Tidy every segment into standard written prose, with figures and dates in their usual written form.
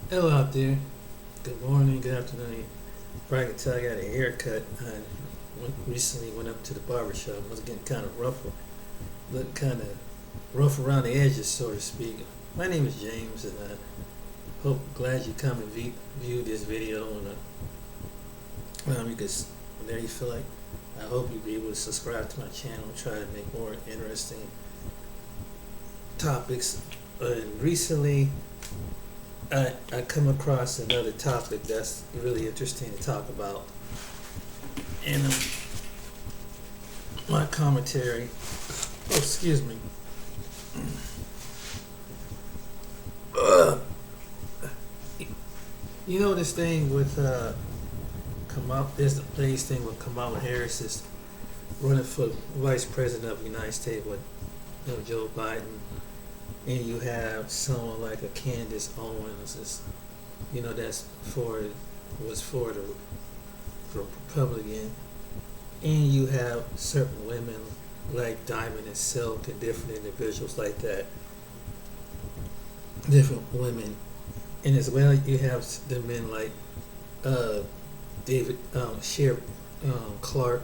Hello out there. Good morning, good afternoon. Probably can tell I got a haircut. Recently went up to the barber shop. I was getting kind of rough, looked kind of rough around the edges, so to speak. My name is James, and I hope glad you come and view this video. And you can, whenever you feel like, I hope you'll be able to subscribe to my channel. Try to make more interesting topics. And recently, I come across another topic that's really interesting to talk about. And my commentary, oh, excuse me. You know this thing with Kamala, there's the latest thing with Kamala Harris is running for vice president of the United States with Joe Biden, and you have someone like a Candace Owens, that's was for the Republican, and you have certain women like Diamond and Silk and different individuals like that, different women, and as well you have the men like David Sheriff Clark.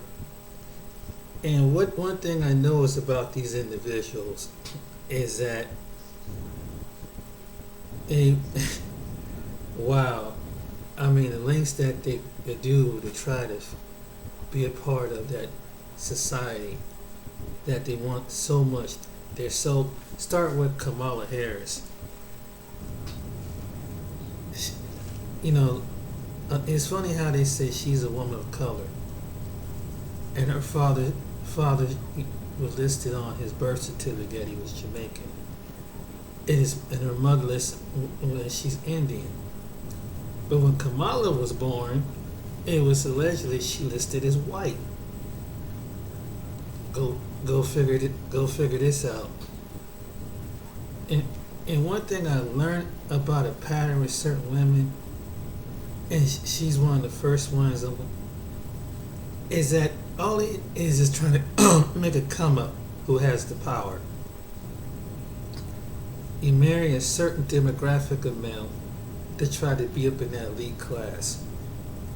And what one thing I know is about these individuals is that they wow, I mean the lengths that they do to try to be a part of that society that they want so much. They're so start with Kamala Harris. You know, it's funny how they say she's a woman of color, and her father was listed on his birth certificate. He was Jamaican. It is, and her mother listed she's Indian. But when Kamala was born, it was allegedly she listed as white. Go figure this out. And and one thing I learned about a pattern with certain women, and she's one of the first ones, is that all it is trying to make a come up who has the power. You marry a certain demographic of male to try to be up in that elite class.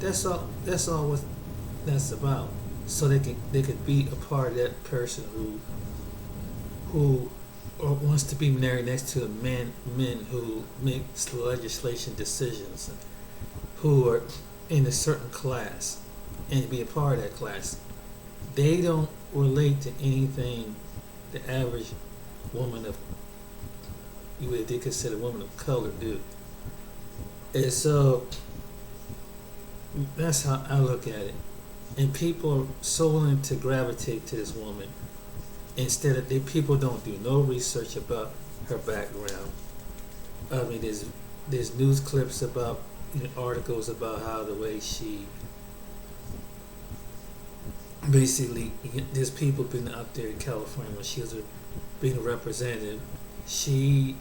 That's all. That's all what that's about. So they could be a part of that person who or wants to be married next to men who make legislation decisions, who are in a certain class, and be a part of that class. They don't relate to anything the average woman of they consider a woman of color do. And so that's how I look at it. And people are so willing to gravitate to this woman instead of people don't do no research about her background. I mean, there's news clips about articles about how the way she basically there's people been out there in California when she was being a representative. She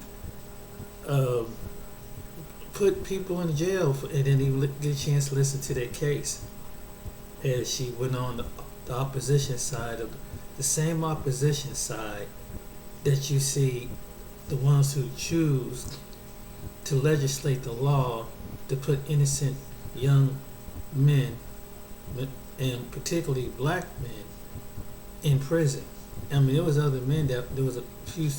put people in jail and didn't even get a chance to listen to their case. And she went on the opposition side of the same opposition side that you see the ones who choose to legislate the law to put innocent young men, and particularly black men, in prison. I mean, there was other men there was a few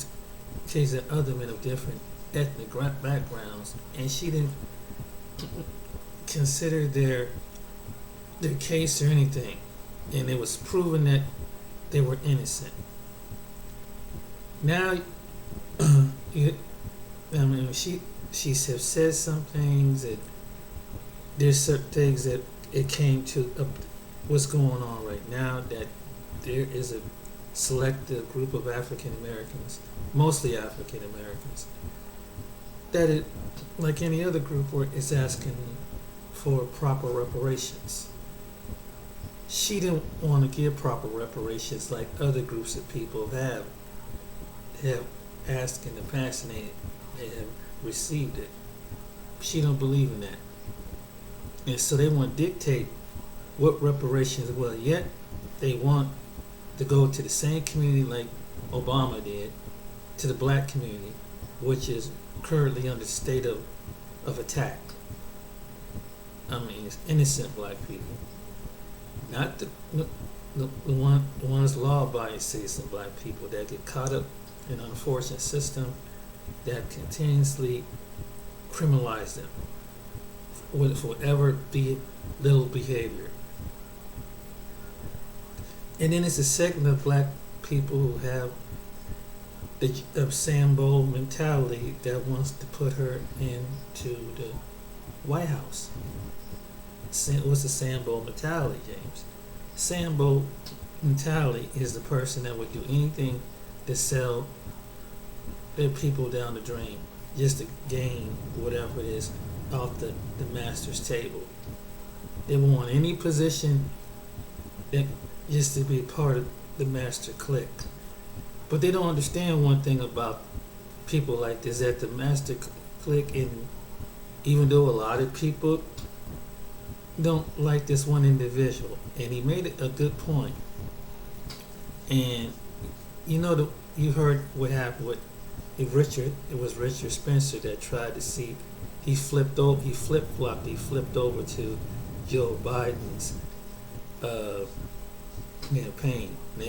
cases of other men of different ethnic backgrounds, and she didn't consider their case or anything, and it was proven that they were innocent. Now, I mean, she have said some things that there's certain things that it came to what's going on right now, that there is a selective group of African Americans, mostly African Americans, that it, like any other group, where it's asking for proper reparations. She didn't want to give proper reparations like other groups of people have asked in the past, and they have received it. She don't believe in that, and so they want to dictate what reparations. Well, yet they want to go to the same community like Obama did, to the black community, which is currently under the state of of attack. I mean, it's innocent black people, not the ones law-abiding citizen black people that get caught up in an unfortunate system that continuously criminalize them with whatever little behavior. And then it's a segment of black people who have the Sambo mentality that wants to put her into the White House. What's the Sambo mentality, James? Sambo mentality is the person that would do anything to sell their people down the drain just to gain whatever it is off the master's table. They want any position that just to be part of the master clique. But they don't understand one thing about people like this, that the master clique, and even though a lot of people don't like this one individual, and he made a good point. And you heard what happened with Richard. It was Richard Spencer that tried to see. He flipped over to Joe Biden's campaign. Now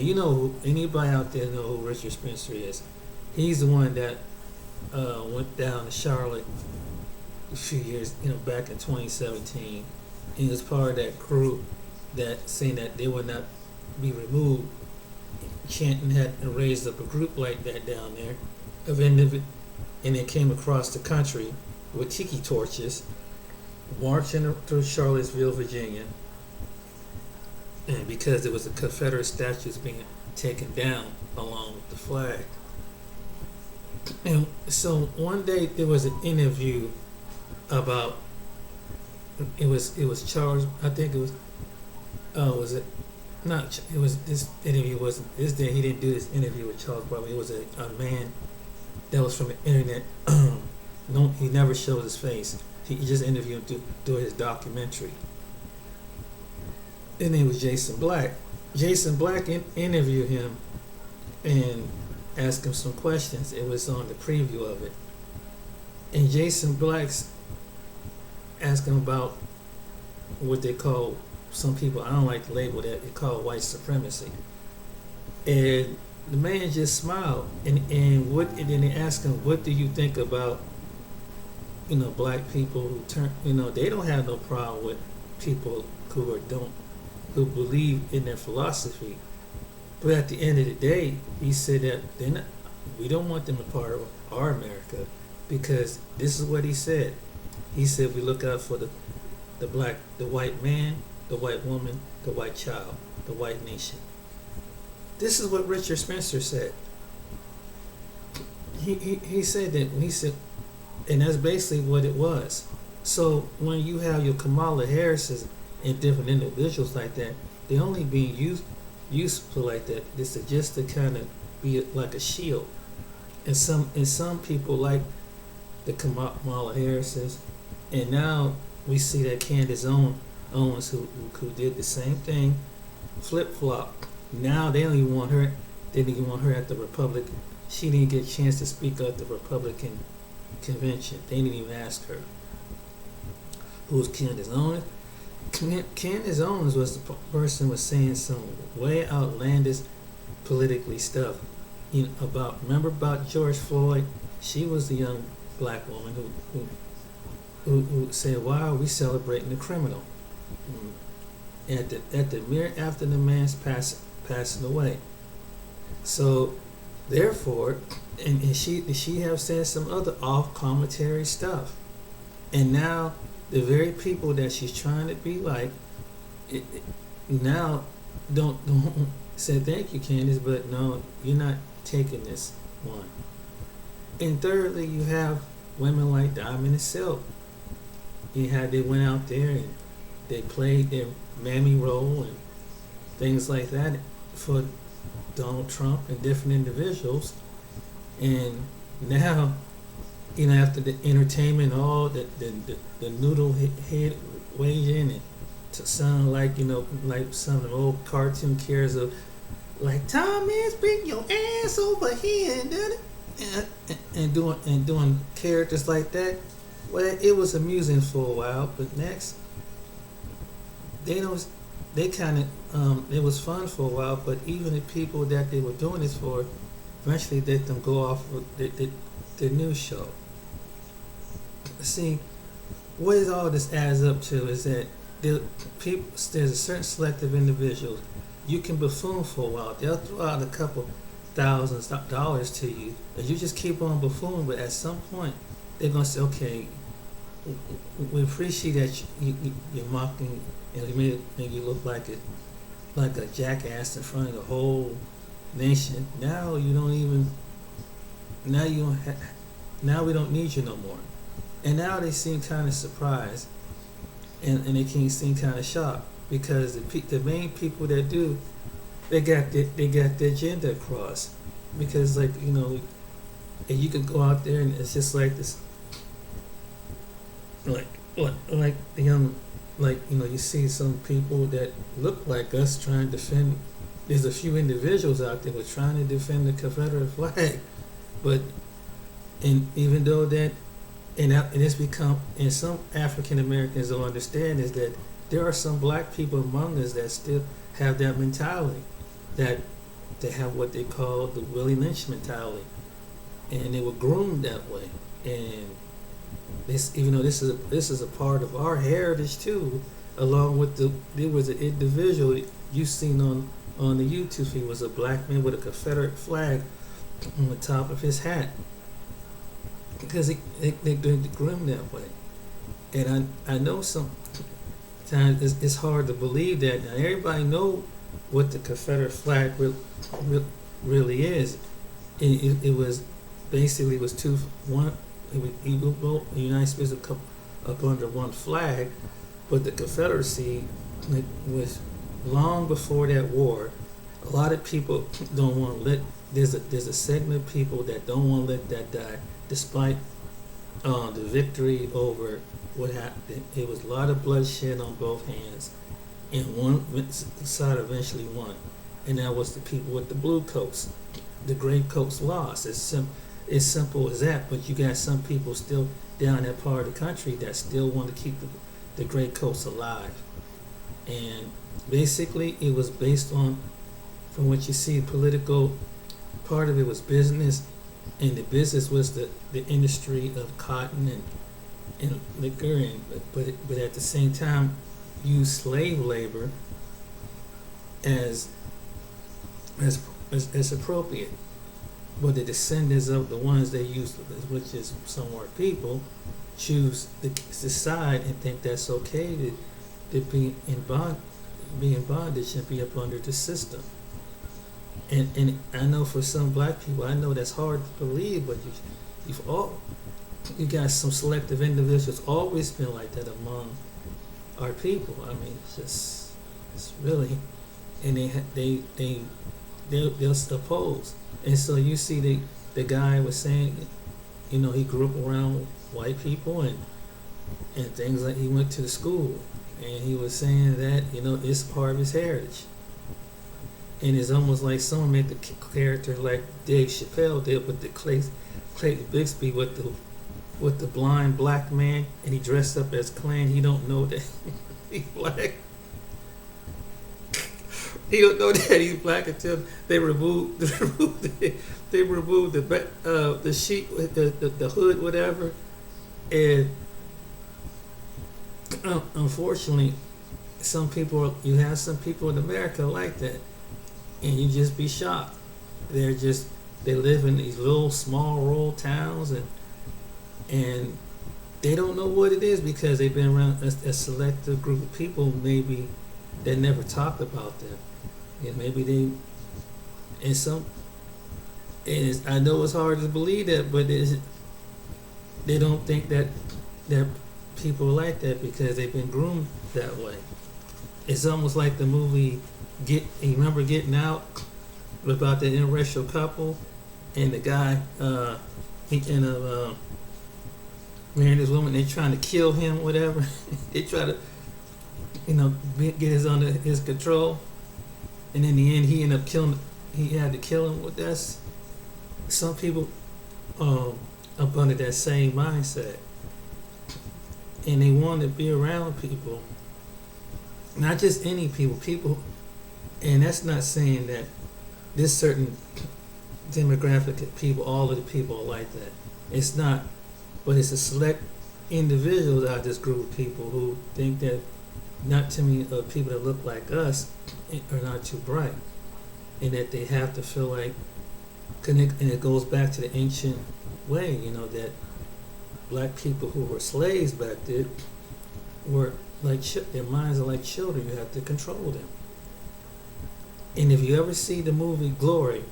anybody out there know who Richard Spencer is. He's the one that went down to Charlotte a few years, back in 2017. He was part of that crew that saying that they would not be removed. Canton had raised up a group like that down there and they came across the country with tiki torches, marching through Charlottesville, Virginia, and because there was a Confederate statues being taken down along with the flag. And so one day there was an interview about it was Charles. I think it was. Was it not? It was this interview wasn't this day. He didn't do this interview with Charles Barkley. It was a man that was from the internet. No, he never showed his face. He just interviewed him through his documentary. His name was Jason Black. Jason Black interviewed him and asked him some questions. It was on the preview of it. And Jason Black's asking about what they call, some people, I don't like the label that they call white supremacy. And the man just smiled and then they asked him, what do you think about black people who turn, they don't have no problem with people who believe in their philosophy. But at the end of the day, he said that we don't want them a part of our America, because this is what he said. He said we look out for the white man, the white woman, the white child, the white nation. This is what Richard Spencer said. He said that, and that's basically what it was. So when you have your Kamala Harris's and different individuals like that, they only being useful like that. This is just to kind of be like a shield. And some people like the Kamala Harris's, and now we see that Candace Owens who did the same thing, flip flop. Now they don't even want her. They didn't even want her at the Republican. She didn't get a chance to speak at the Republican convention. They didn't even ask her. Who's Candace Owens? Candace Owens was the person who was saying some way outlandish politically stuff. Remember about George Floyd? She was the young black woman who said, "Why are we celebrating the criminal?" At the mere after the man's passing away. So therefore, and she have said some other off commentary stuff, and now the very people that she's trying to be like, now don't say thank you, Candace, but no, you're not taking this one. And thirdly, you have women like Diamond and Silk. They went out there and they played their mammy role and things like that for Donald Trump and different individuals. And now, after the entertainment, all the noodle head waging, and to sound like like some of the old cartoon characters of like, Thomas, bring your ass over here and doing characters like that. Well, it was amusing for a while, but next they don't. They kind of it was fun for a while, but even the people that they were doing this for, eventually let them go off with the news show. See, what is all this adds up to is that there's a certain selective individuals you can buffoon for a while. They'll throw out a couple $1,000s to you, and you just keep on buffooning. But at some point, they're gonna say, "Okay, we appreciate that you're mocking, and we make you look like a jackass in front of the whole nation. Now you don't even. Now you don't. Now we don't need you no more." And now they seem kind of surprised, and they can seem kind of shocked because the main people that do, they got their agenda across. Because and you can go out there and it's just like this, like the young, you see some people that look like us trying to defend. There's a few individuals out there who are trying to defend the Confederate flag, but and even though that. And it's become, and some African Americans don't understand is that there are some black people among us that still have that mentality, that they have what they call the Willie Lynch mentality, and they were groomed that way. And this, even though this is a part of our heritage too, along with there was an individual you seen on the YouTube feed was a black man with a Confederate flag on the top of his hat. Because they groomed that way, and I know sometimes it's hard to believe that. Now everybody know what the Confederate flag really is. It was basically was one. The United States up under one flag, but the Confederacy was long before that war. A lot of people don't want to let. There's a segment of people that don't want to let that die. Despite the victory over what happened, it was a lot of bloodshed on both hands, and one side eventually won, and that was the people with the blue coats. The gray coats lost. It's simple as that. But you got some people still down in that part of the country that still want to keep the gray coats alive, and basically it was based on, from what you see, political. Part of it was business. And the business was the industry of cotton and liquor, but at the same time used slave labor as appropriate. But the descendants of the ones they used, which is some white people, choose to decide and think that's okay to be in bondage and be up under the system. And I know for some black people, I know that's hard to believe, but you got some selective individuals always been like that among our people. I mean, it's really, and they'll oppose. And so you see the guy was saying, he grew up around white people and things like he went to the school, and he was saying that it's part of his heritage. And it's almost like someone made the character like Dave Chappelle did with the Clayton Bixby with the blind black man, and he dressed up as Klan. He don't know that he's black. He don't know that he's black until they removed the sheet, the hood, whatever. And unfortunately, you have some people in America like that. And you just be shocked. They live in these little small rural towns and they don't know what it is because they've been around a selective group of people maybe that never talked about them. And maybe I know it's hard to believe that, but they don't think that people are like that because they've been groomed that way. It's almost like the movie you remember Getting Out, about the interracial couple, and the guy marrying this woman. They trying to kill him, whatever. They try to get his under his control, and in the end he ended up killing. He had to kill him. With that's some people up under that same mindset. and they want to be around people, not just any people, and that's not saying that this certain demographic of people, all of the people are like that. It's not, but it's a select individuals out of this group of people who think that not too many people that look like us are not too bright, and that they have to feel like connect. And it goes back to the ancient way, that black people who were slaves back then were like their minds are like children. You have to control them. And if you ever see the movie Glory,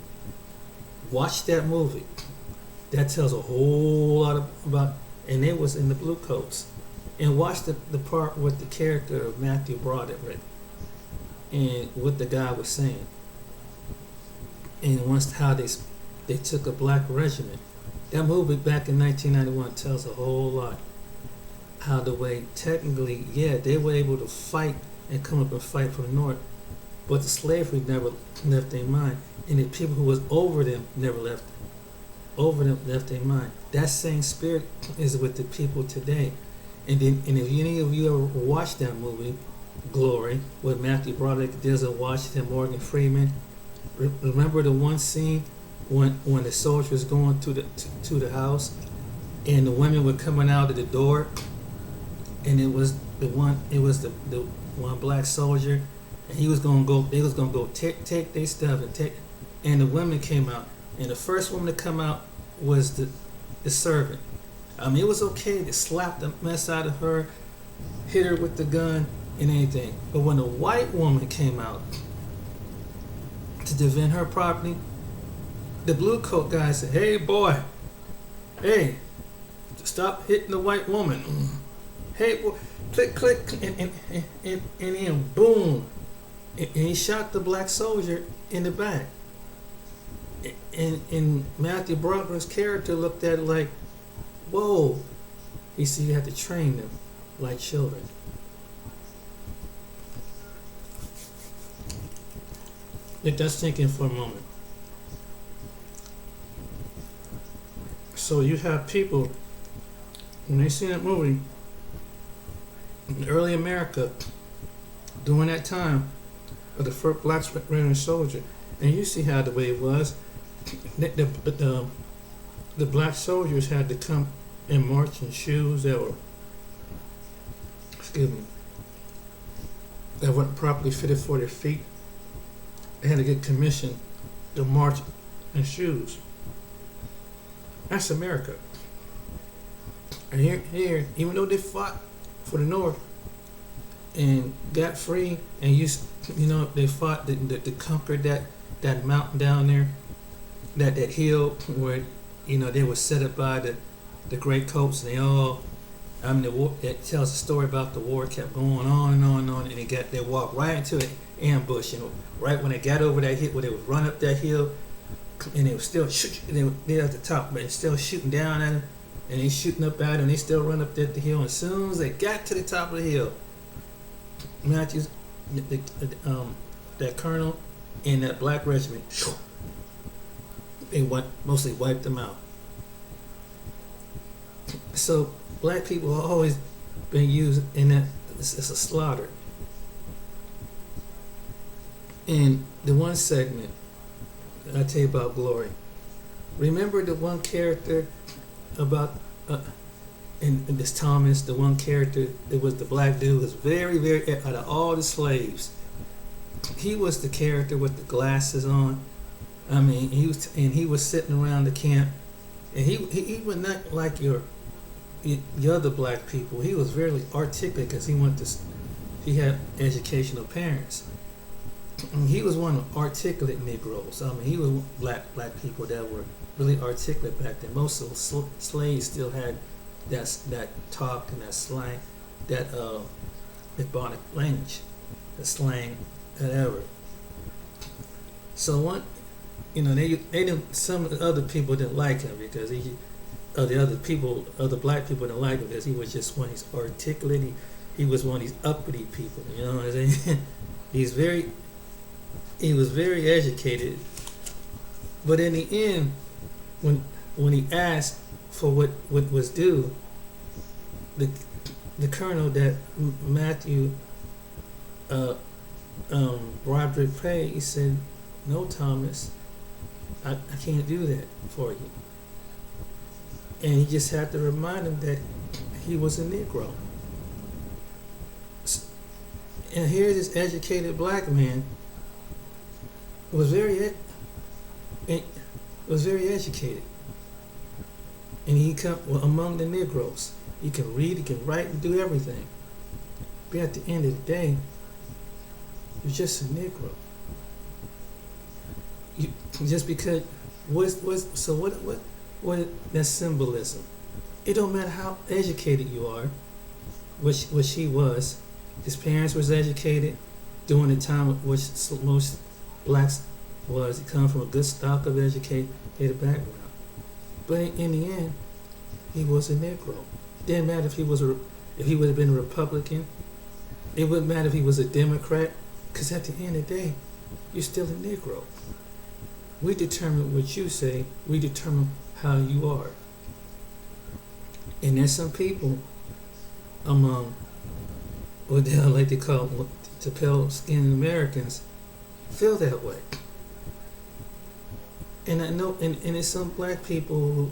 watch that movie. That tells a whole lot about, and it was in the blue coats. And watch the part with the character of Matthew Broderick and what the guy was saying. And once how they took a black regiment. That movie back in 1991 tells a whole lot. How the way technically, they were able to fight and come up and fight for the North, but the slavery never left their mind, and the people who was over them never left their mind. That same spirit is with the people today. And if any of you ever watched that movie, Glory, with Matthew Broderick, Denzel Washington, Morgan Freeman, remember the one scene when the soldier was going to the house, and the women were coming out of the door, and it was the one black soldier, and they was gonna go take their stuff and the women came out, and the first woman to come out was the servant. I mean, it was okay to slap the mess out of her, hit her with the gun and anything, but when a white woman came out to defend her property, the blue coat guy said, "Hey boy, hey, stop hitting the white woman. Hey boy, click," and then boom, and he shot the black soldier in the back. And Matthew Broderick's character looked at it like, whoa. He said you have to train them like children. Let us think in for a moment. So you have people, when they see that movie, in early America, during that time of the first black regiment soldier, and you see how the way it was, the black soldiers had to come and march in shoes that weren't properly fitted for their feet. They had to get commissioned to march in shoes. That's America. And here, even though they fought for the North and got free, and they fought to conquer that mountain down there, that hill where they were set up by the gray coats, and the war. It tells a story about the war kept going on and on and on, and they walked right into an ambush, right when they got over that hill, where they would run up that hill, and they were still shooting. They're at the top, but still shooting down at them, and they shooting up at them. And they still run up that the hill. And as soon as they got to the top of the hill, Matthews, that colonel in that black regiment, they mostly wiped them out. So black people have always been used in that. It's a slaughter. And the one segment I tell you about Glory. Remember the one character about in this Thomas, the one character that was the black dude, was very, very, out of all the slaves, he was the character with the glasses on. I mean, he was sitting around the camp, and he was not like your other black people. He was very articulate because he had educational parents. He was one of articulate Negroes. I mean, he was black people that were really articulate back then. Most of the slaves still had that talk and that slang, that Ebonic language, the slang, whatever. So they didn't. Some of the other people didn't like him because other black people didn't like him because he was just one of these articulate. He was one of these uppity people. You know what I'm saying? He was very educated, but in the end, when he asked for what was due, the colonel that Matthew Roderick paid, he said, "No, Thomas, I can't do that for you." And he just had to remind him that he was a Negro. And here this educated black man was very educated, and he come among the Negroes. He can read, he can write, and do everything. But at the end of the day, you're just a Negro. You just because what that symbolism? It don't matter how educated you are, which he was. His parents was educated during the time of which most blacks was. He come from a good stock of educated background. But in the end, he was a Negro. Didn't matter if he would have been a Republican. It wouldn't matter if he was a Democrat, because at the end of the day, you're still a Negro. We determine what you say. We determine how you are. And there's some people among what they like to call the pale-skinned Americans feel that way. And I know, and it's some black people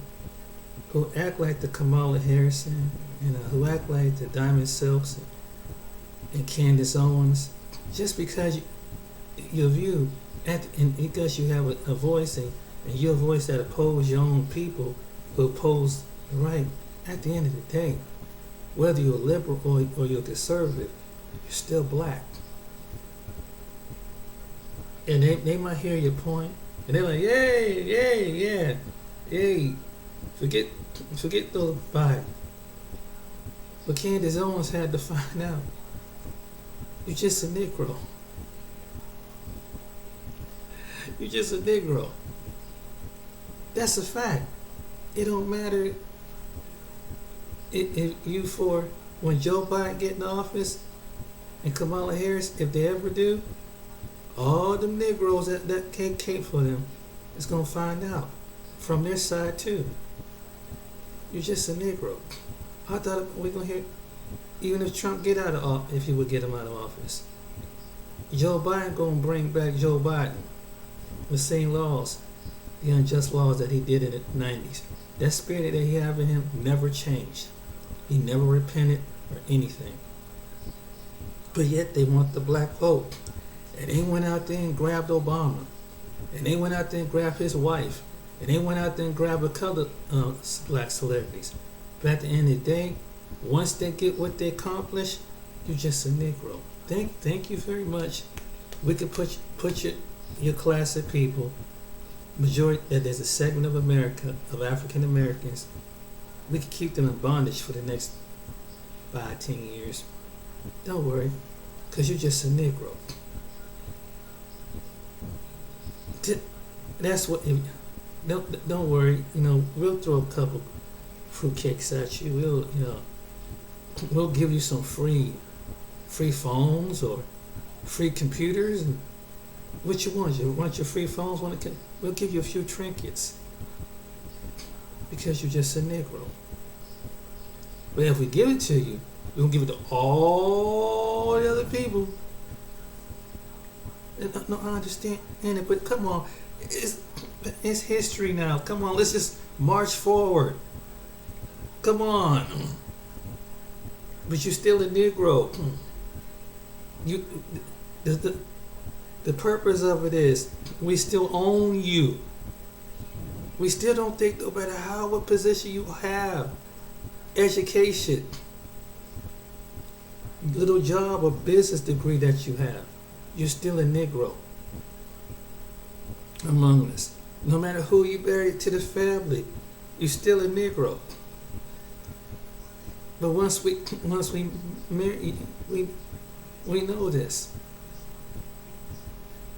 who act like the Kamala Harris and who act like the Diamond Silks and Candace Owens, just because your view, and because you have a voice and your voice that oppose your own people who oppose the right. At the end of the day, whether you're liberal or you're conservative, you're still black. And they might hear your point, and they're like, yeah, forget those Biden. But Candace Owens had to find out, you're just a Negro. You're just a Negro. That's a fact. It don't matter if you for when Joe Biden get in office and Kamala Harris, if they ever do, all them Negroes that can't cape for them is gonna find out from their side too. You're just a Negro. I thought we're gonna hear, even if Trump get out of office, if he would get him out of office, Joe Biden gonna bring back Joe Biden, the same laws, the unjust laws that he did in the 90s. That spirit that he had in him never changed. He never repented or anything. But yet they want the black vote. And they went out there and grabbed Obama. And they went out there and grabbed his wife. And they went out there and grabbed a couple of black celebrities. But at the end of the day, once they get what they accomplish, you're just a Negro. Thank you very much. We could put your class of people, majority, that there's a segment of America, of African Americans, we could keep them in bondage for the next 5-10 years. Don't worry, because you're just a Negro. That's what. Don't worry. We'll throw a couple fruitcakes at you. We'll give you some free phones or free computers and what you want. You want your free phones? We'll give you a few trinkets because you're just a Negro. But if we give it to you, we're gonna give it to all the other people. No, I understand it, but come on, it's history now. Come on, let's just march forward. Come on. But you're still a Negro. The purpose of it is we still own you. We still don't think, no matter what position you have, education, little job or business degree that you have, you're still a Negro among us. No matter who you married to the family, you're still a Negro. But once we marry, we know this.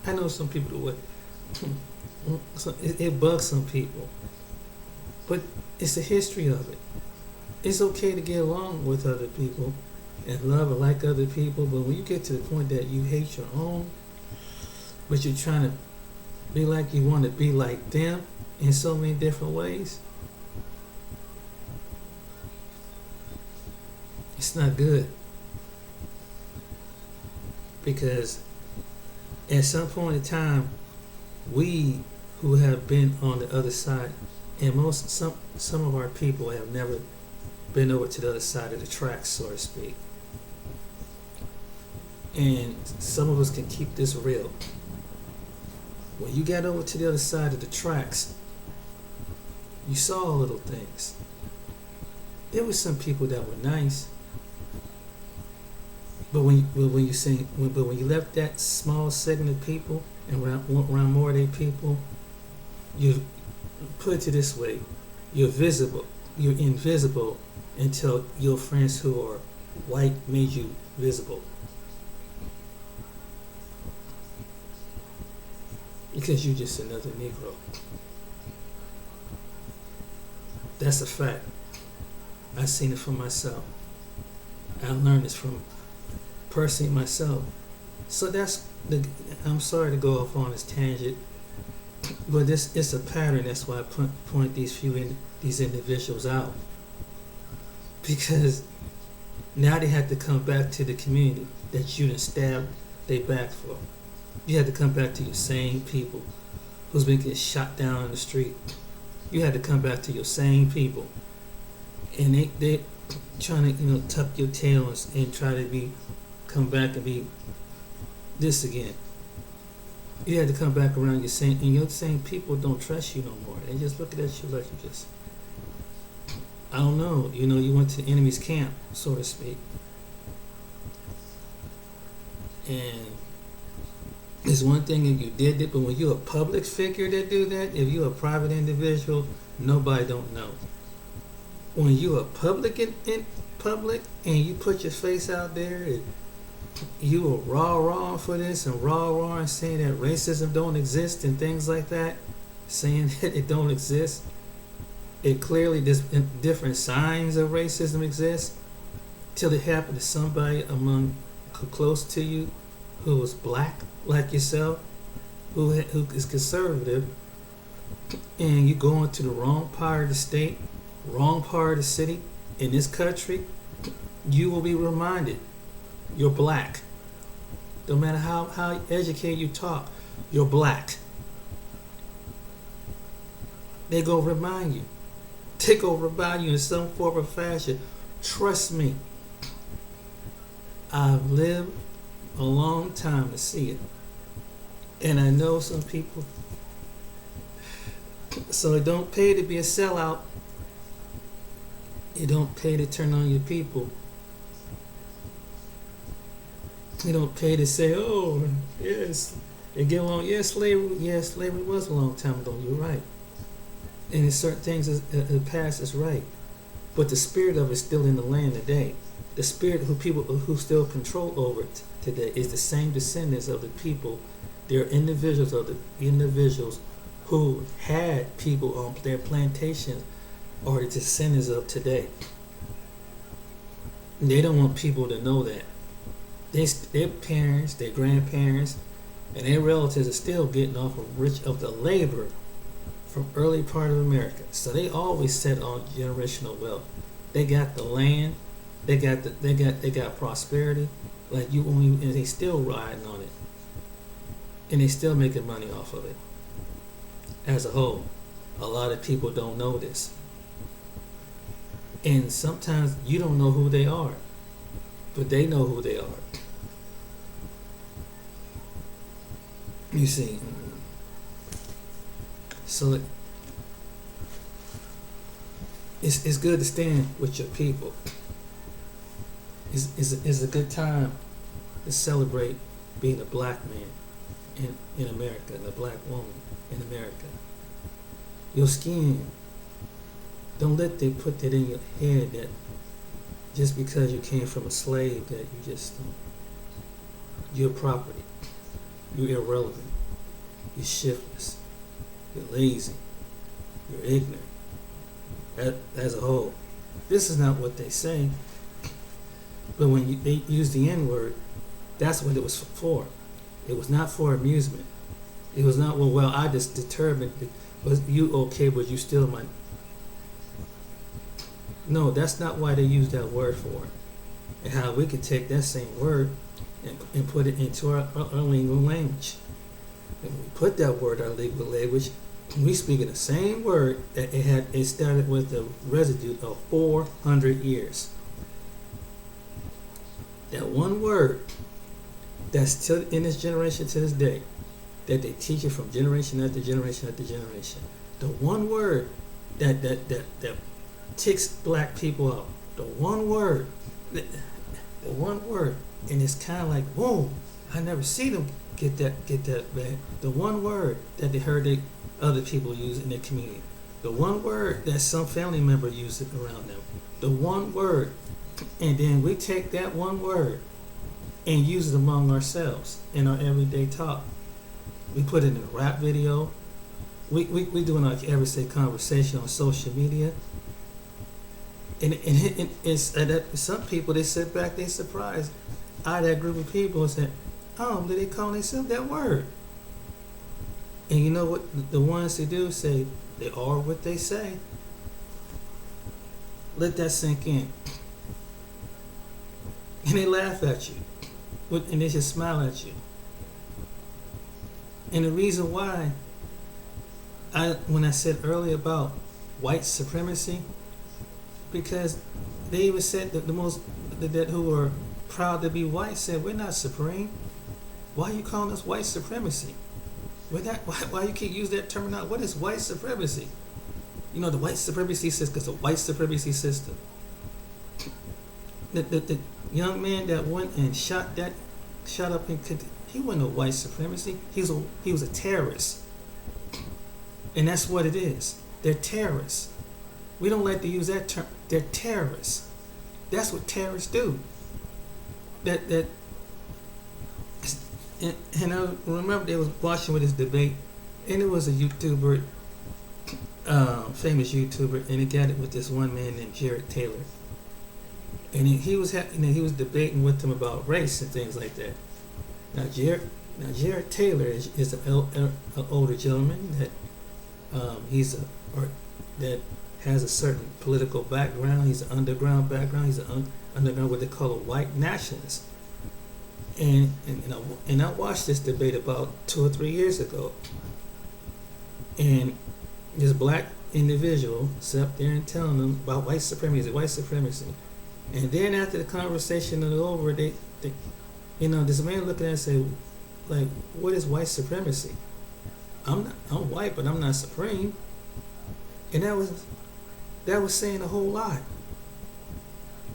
I know some people would. It bugs some people, but it's the history of it. It's okay to get along with other people and love and like other people, but when you get to the point that you hate your own, but you're trying to be like you want to be like them in so many different ways, It's not good, because at some point in time, we who have been on the other side, and some of our people have never been over to the other side of the tracks, so to speak. And some of us can keep this real. When you got over to the other side of the tracks, you saw little things. There were some people that were nice, but when you left that small segment of people and around more of their people, you put it this way: you're invisible until your friends who are white made you visible. Because you're just another Negro. That's a fact. I've seen it for myself. I learned this from personally myself. So I'm sorry to go off on this tangent, but this is a pattern. That's why I point these individuals out. Because now they have to come back to the community that you done stabbed their back for. You had to come back to your same people who's been getting shot down in the street. You had to come back to your same people, and they trying to tuck your tail and try to come back and be this again. You had to come back around your same people don't trust you no more. They just looking at you like you just, I don't know. You went to the enemy's camp, so to speak, and. It's one thing if you did it, but when you're a public figure that do that, if you're a private individual, nobody don't know. When you're a public in public and you put your face out there, and you are rah for this and rah and saying that racism don't exist and things like that, saying that it don't exist, it clearly there's different signs of racism exist till it happened to somebody close to you who was black like yourself, who is conservative, and you go into the wrong part of the state, wrong part of the city in this country, you will be reminded you're black. No matter how educated you talk, you're black. They go remind you. They go remind you in some form or fashion. Trust me. I've lived a long time to see it. And I know some people. So it don't pay to be a sellout. It don't pay to turn on your people. It don't pay to say, oh, yes, and get along. Yes, slavery was a long time ago. You're right. And in certain things, the past is right. But the spirit of it is still in the land today. The spirit who still control over it today is the same descendants of the people. They're individuals who had people on their plantations are the descendants of today. They don't want people to know that. Their parents, their grandparents, and their relatives are still getting off of the labor from early part of America. So they always set on generational wealth. They got the land, they got prosperity, like you only, and they still riding on it, and they still making money off of it. As a whole, a lot of people don't know this, and sometimes you don't know who they are, but they know who they are. You see, so it's good to stand with your people. It's a good time to celebrate being a black man in America, and a black woman in America. Your skin. Don't let them put that in your head that just because you came from a slave that you're property. You're irrelevant. You're shiftless. You're lazy. You're ignorant. As a whole. This is not what they say. But when they use the N-word, that's what it was for. It was not for amusement. It was not, well, I just determined, was you okay, but you still might. No, that's not why they use that word for. and how we could take that same word and put it into our legal language. And when we put that word, our legal language, we speak of the same word that it started with a residue of 400 years. That one word that's still in this generation to this day, that they teach it from generation after generation after generation. The one word that ticks black people out. The one word, and it's kind of like, whoa! I never see them get that bad. The one word that they heard other people use in their community. The one word that some family member uses around them. The one word, and then we take that one word and use it among ourselves in our everyday talk. We put it in a rap video. We doing our everyday conversation on social media. And it's that some people, they sit back, they surprised out of that group of people and say, oh, did they call themselves that word? And you know what the ones that do say, they are what they say. Let that sink in. And they laugh at you. And they just smile at you. And the reason why, when I said earlier about white supremacy, because they even said that that who are proud to be white said, we're not supreme. Why are you calling us white supremacy? Why you keep using that terminology? What is white supremacy? You know, the white supremacy system, because the white supremacy system. The young man that went and shot up in, he wasn't a white supremacy. He was a terrorist. And that's what it is. They're terrorists. We don't like to use that term. They're terrorists. That's what terrorists do. And I remember they was watching with this debate, and it was a YouTuber, famous YouTuber, and he got it with this one man named Jared Taylor. And he was debating with him about race and things like that. Now Jared Taylor is an older gentleman that that has a certain political background. He's an underground background. He's an underground what they call a white nationalist. And I watched this debate about 2 or 3 years ago. And this black individual sat up there and telling them about white supremacy. And then after the conversation was over, they this man looking at it and say, like, what is white supremacy? I'm white, but I'm not supreme. And that was saying a whole lot.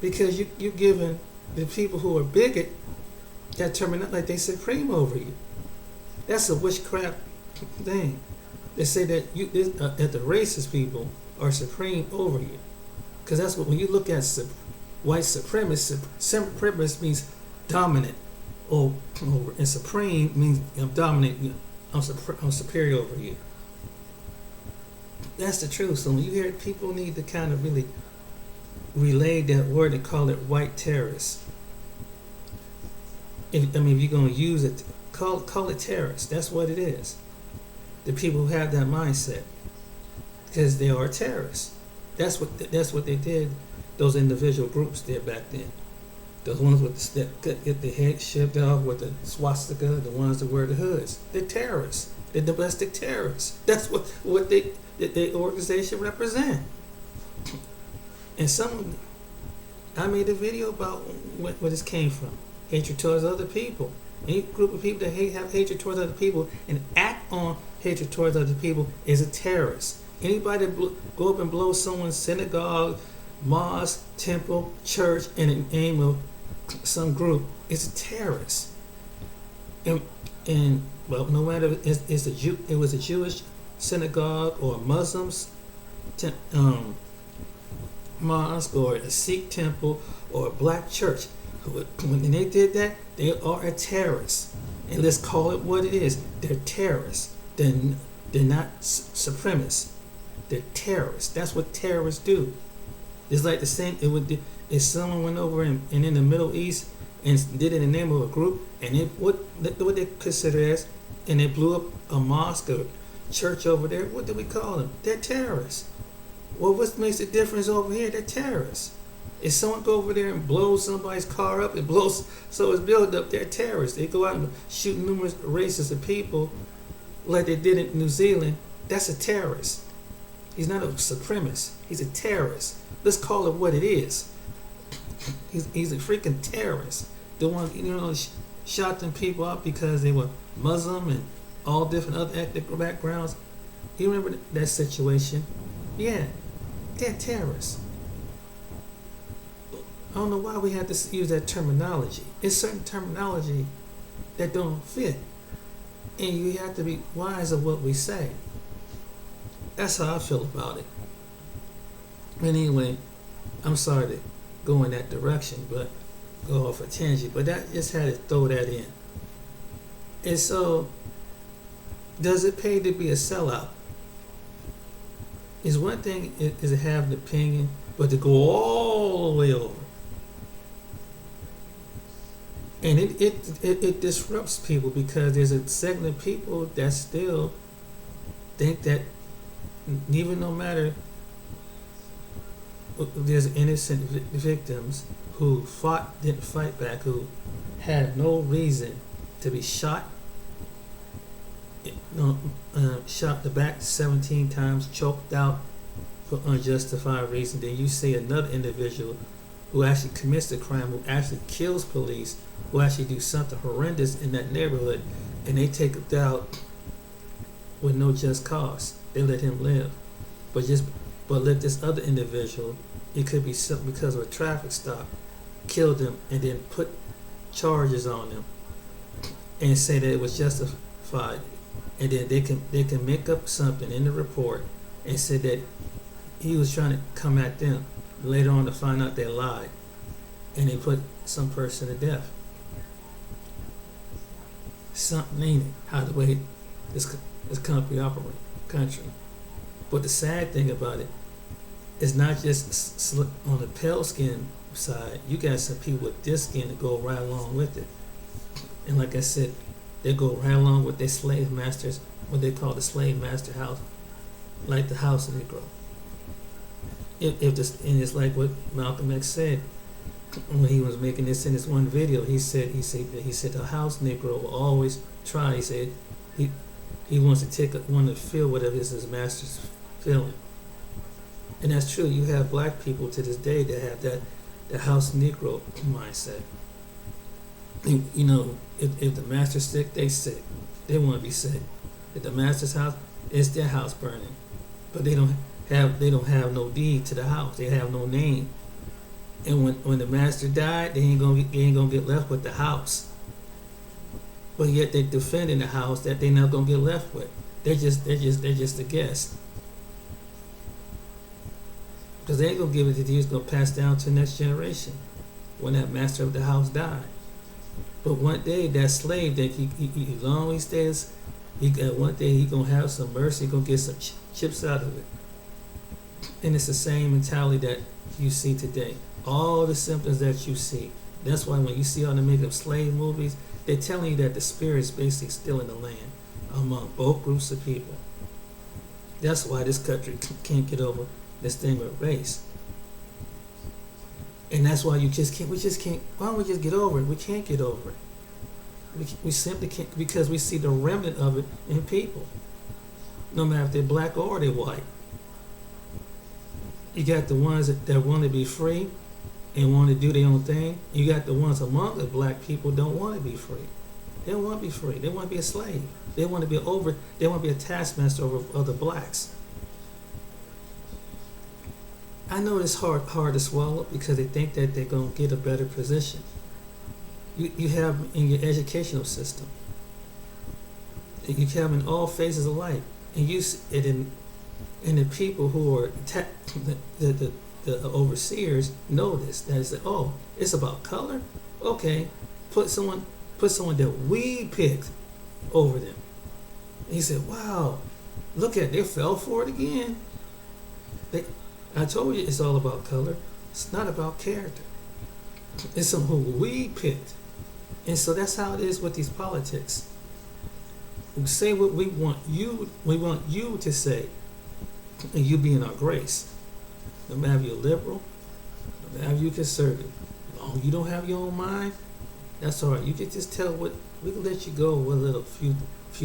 Because you're giving the people who are bigot that terminology like they supreme over you. That's a witchcraft thing. They say that that the racist people are supreme over you. Because that's what, when you look at white supremacy means dominant, and supreme means I'm dominant. I'm superior over you. That's the truth. So when you hear people need to kind of really relay that word and call it white terrorists. If you're going to use it, call it terrorists. That's what it is. The people who have that mindset, because they are terrorists. That's what they did. Those individual groups did back then. Those ones with get the head shaved off with the swastika, the ones that wear the hoods. They're terrorists. They're domestic terrorists. That's what the organization represent. And I made a video about where this came from. Hatred towards other people. Any group of people that have hatred towards other people and act on hatred towards other people is a terrorist. Anybody that go up and blow someone's synagogue, mosque, temple, church in the name of some group is a terrorist. And well, no matter it was a Jewish synagogue or a Muslim's mosque or a Sikh temple or a black church. When they did that, they are a terrorist. And let's call it what it is. They're terrorists. They're not supremacists. They're terrorists. That's what terrorists do. It's like the same. If someone went over and in the Middle East and did it in the name of a group, and what they consider as, and they blew up a mosque or church over there, what do we call them? They're terrorists. Well, what makes the difference over here? They're terrorists. If someone go over there and blows somebody's car up, it blows, so it's built up. They're terrorists. They go out and shoot numerous races of people, like they did in New Zealand. That's a terrorist. He's not a supremacist. He's a terrorist. Let's call it what it is. He's a freaking terrorist. The one, shot them people up because they were Muslim and all different other ethnic backgrounds. You remember that situation? Yeah, they're terrorists. I don't know why we have to use that terminology. It's certain terminology that don't fit, and you have to be wise of what we say. That's how I feel about it. Anyway, I'm sorry to go in that direction, but go off a tangent. But that just had to throw that in. And so, does it pay to be a sellout? Is one thing is to have an opinion, but to go all the way over. And it disrupts people because there's a segment of people that still think that even no matter there's innocent victims who didn't fight back, who had no reason to be shot, shot the back 17 times, choked out for unjustified reason. Then you see another individual who actually commits the crime, who actually kills police, who actually do something horrendous in that neighborhood, and they take it out with no just cause. They let him live, but let this other individual, it could be something because of a traffic stop, kill them and then put charges on them and say that it was justified, and then they can make up something in the report and say that he was trying to come at them. Later on to find out they lied, and they put some person to death. Something ain't it, how the way this country operates. But the sad thing about it is not just on the pale skin side. You got some people with this skin that go right along with it, and like I said, they go right along with their slave masters, what they call the slave master house, like the house Negro. And it's like what Malcolm X said when he was making this in this one video. He said the house Negro will always try. He said he wants to want to feel whatever his master's feeling, and that's true. You have black people to this day that have the house Negro mindset. If the master's sick, they sick. They want to be sick. If the master's house, it's their house burning, but they don't have no deed to the house. They have no name. And when the master died, they ain't gonna get left with the house. But yet they defending the house that they not gonna get left with. They're just a guest. Because they ain't gonna give it to you. It's gonna pass down to the next generation when that master of the house died. But one day that slave, that he long he stays, one day he gonna have some mercy. He gonna get some chips out of it. And it's the same mentality that you see today. All the symptoms that you see. That's why when you see all the make-up slave movies, they're telling you that the spirit is basically still in the land among both groups of people. That's why this country can't get over this thing with race. And that's why we just can't, why don't we just get over it? We can't get over it. We simply can't, because we see the remnant of it in people. No matter if they're black or they're white. You got the ones that want to be free and want to do their own thing. You got the ones among the black people don't want to be free. They don't want to be free. They want to be a slave. They want to be a taskmaster over other blacks. I know it's hard to swallow because they think that they're going to get a better position. You have in your educational system. You have in all phases of life. And you see it in the people who are the overseers know this. That is, oh, it's about color. Okay, put someone that we picked over them. And he said, "Wow, look at they fell for it again." I told you it's all about color. It's not about character. It's someone who we picked, and so that's how it is with these politics. We say what we want you to say. And you be in our grace. No matter if you're liberal, no Now you conservative. Oh, you don't have your own mind? That's all right. You can just tell what we can let you go with a little few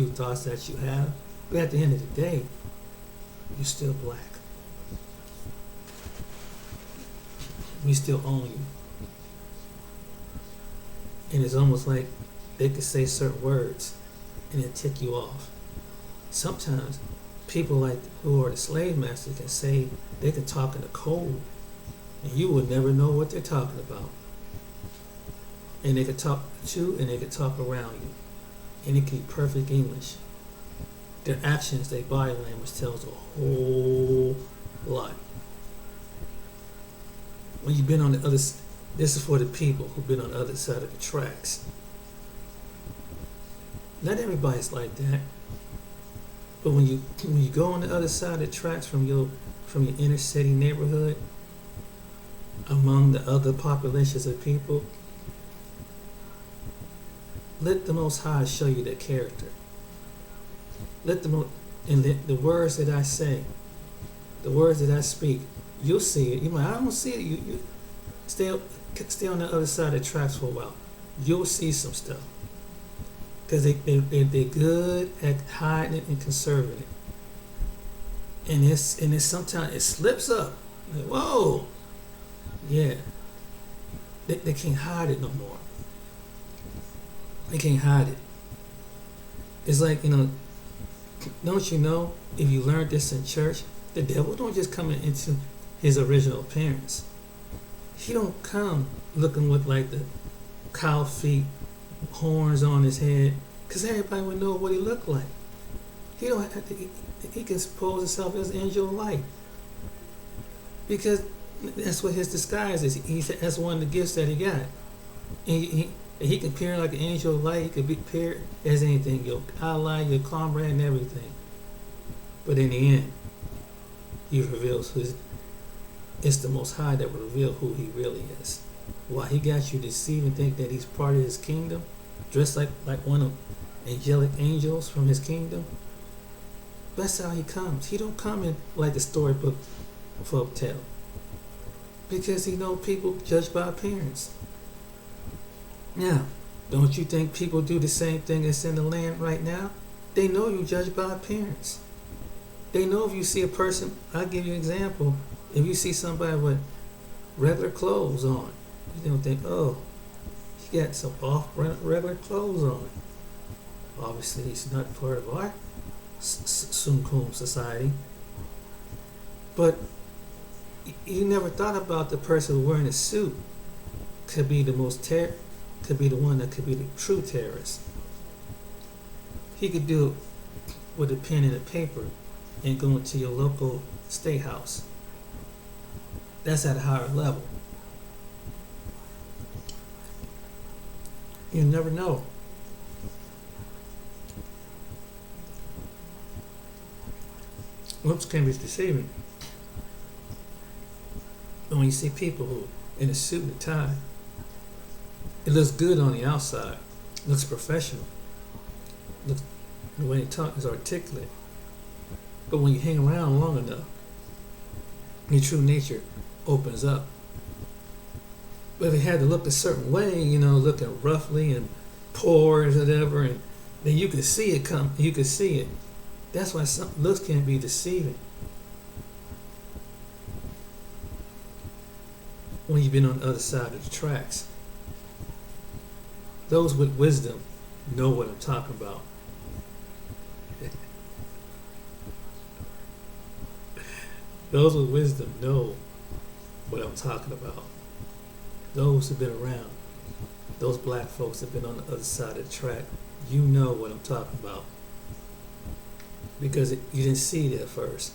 thoughts that you have. But at the end of the day, you're still black. We still own you. And it's almost like they could say certain words and it tick you off. Sometimes people like who are the slave masters can say they can talk in the code and you would never know what they're talking about. And they could talk to you and they could talk around you. And it could be perfect English. Their actions, their body language tells a whole lot. When you've been on the other, this is for the people who've been on the other side of the tracks. Not everybody's like that. But when you go on the other side of the tracks from your inner city neighborhood, among the other populations of people, let the Most High show you their character. Let them, and the words that I say, the words that I speak, you'll see it. You might, I don't see it. You stay on the other side of the tracks for a while. You'll see some stuff. Because they're good at hiding it and conserving it. And it's sometimes it slips up. Like, whoa. Yeah. They can't hide it no more. They can't hide it. It's like, don't you know, if you learned this in church, the devil don't just come into his original appearance. He don't come looking with like the cow feet, horns on his head, because everybody would know what he looked like. He don't have to, he can pose himself as an angel of light. Because that's what his disguise is. That's one of the gifts that he got. And he can appear like an angel of light. He could appear as anything, your ally, your comrade, and everything. But in the end, he reveals it's the Most High that will reveal who he really is. Why he got you deceived and think that he's part of his kingdom, dressed like one of angelic angels from his kingdom. That's how he comes. He don't come in like the storybook folk tale. Because he know people judge by appearance. Now, don't you think people do the same thing that's in the land right now? They know you judge by appearance. They know if you see a person, I'll give you an example. If you see somebody with regular clothes on, you don't think, oh, he got some off-regular clothes on. Obviously, he's not part of our Sunkum society. But you never thought about the person wearing a suit could be the could be the one that could be the true terrorist. He could do it with a pen and a paper and go into your local state house. That's at a higher level. You never know. Whoops, can be deceiving. But when you see people who in a suit and tie, it looks good on the outside. It looks professional. The way they talk is articulate. But when you hang around long enough, your true nature opens up. But if it had to look a certain way, looking roughly and poor or whatever, and then you could see it come. You could see it. That's why some looks can be deceiving. When you've been on the other side of the tracks. Those with wisdom know what I'm talking about. Those with wisdom know what I'm talking about. Those who've been around, those black folks that have been on the other side of the track, you know what I'm talking about. Because you didn't see it at first.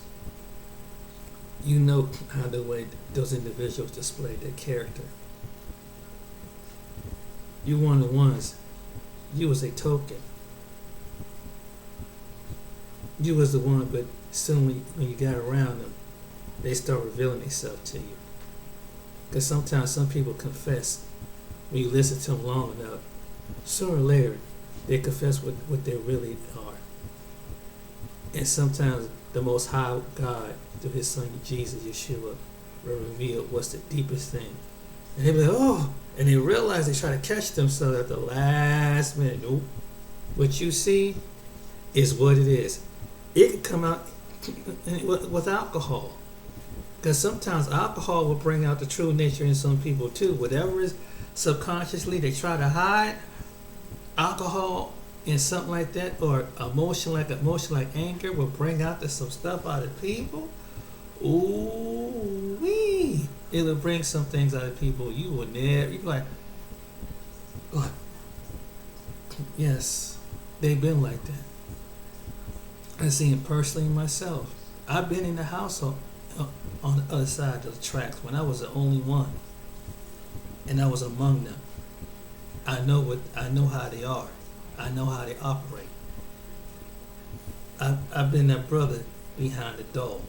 You know how the way those individuals display their character. You one of the ones, you was a token. You was the one, but soon when you got around them, they start revealing themselves to you. Because sometimes some people confess, when you listen to them long enough, sooner or later, they confess what they really are. And sometimes the Most High God, through His Son Jesus, Yeshua, will reveal what's the deepest thing. And they be like, oh, and they realize they try to catch themselves at the last minute. Nope. What you see is what it is. It can come out with alcohol. Because sometimes alcohol will bring out the true nature in some people too. Whatever is subconsciously they try to hide, alcohol and something like that, or emotion like anger will bring out some stuff out of people. Ooh wee! It will bring some things out of people you will never. You be like, oh, yes, they've been like that. I've seen it personally myself. I've been in the house on the other side of the tracks when I was the only one, and I was among them. I know how they are. I know how they operate. I've been that brother behind the door.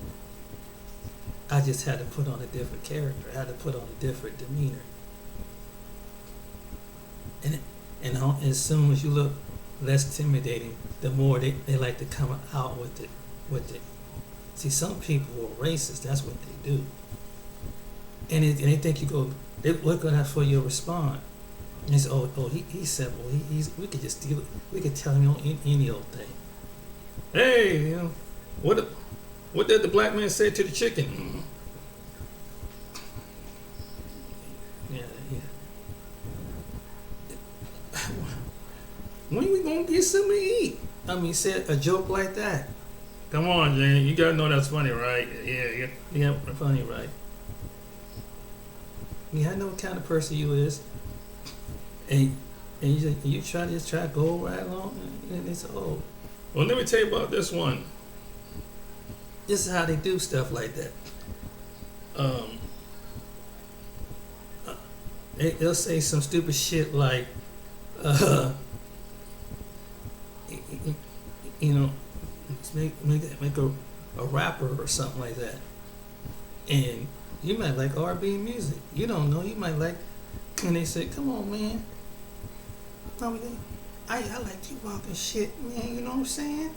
I just had to put on a different character. I had to put on a different demeanor. And as soon as you look less intimidating, the more they like to come out with it. See, some people are racist. That's what they do. And they think they look at that for your response. And they say, he's simple. We could just deal. We could tell him any old thing. Hey, what did the black man say to the chicken? Yeah. When we gonna get something to eat? I mean, said a joke like that. Come on, Jane. You gotta know that's funny, right? Yeah, funny, right? Yeah, I know what kind of person you is. And you try to go right along, and they say, oh, well, let me tell you about this one. This is how they do stuff like that. They'll say some stupid shit like, make a rapper or something like that. And you might like R&B music. You don't know. You might like, and they say, come on, man. I like you walking shit, man. You know what I'm saying?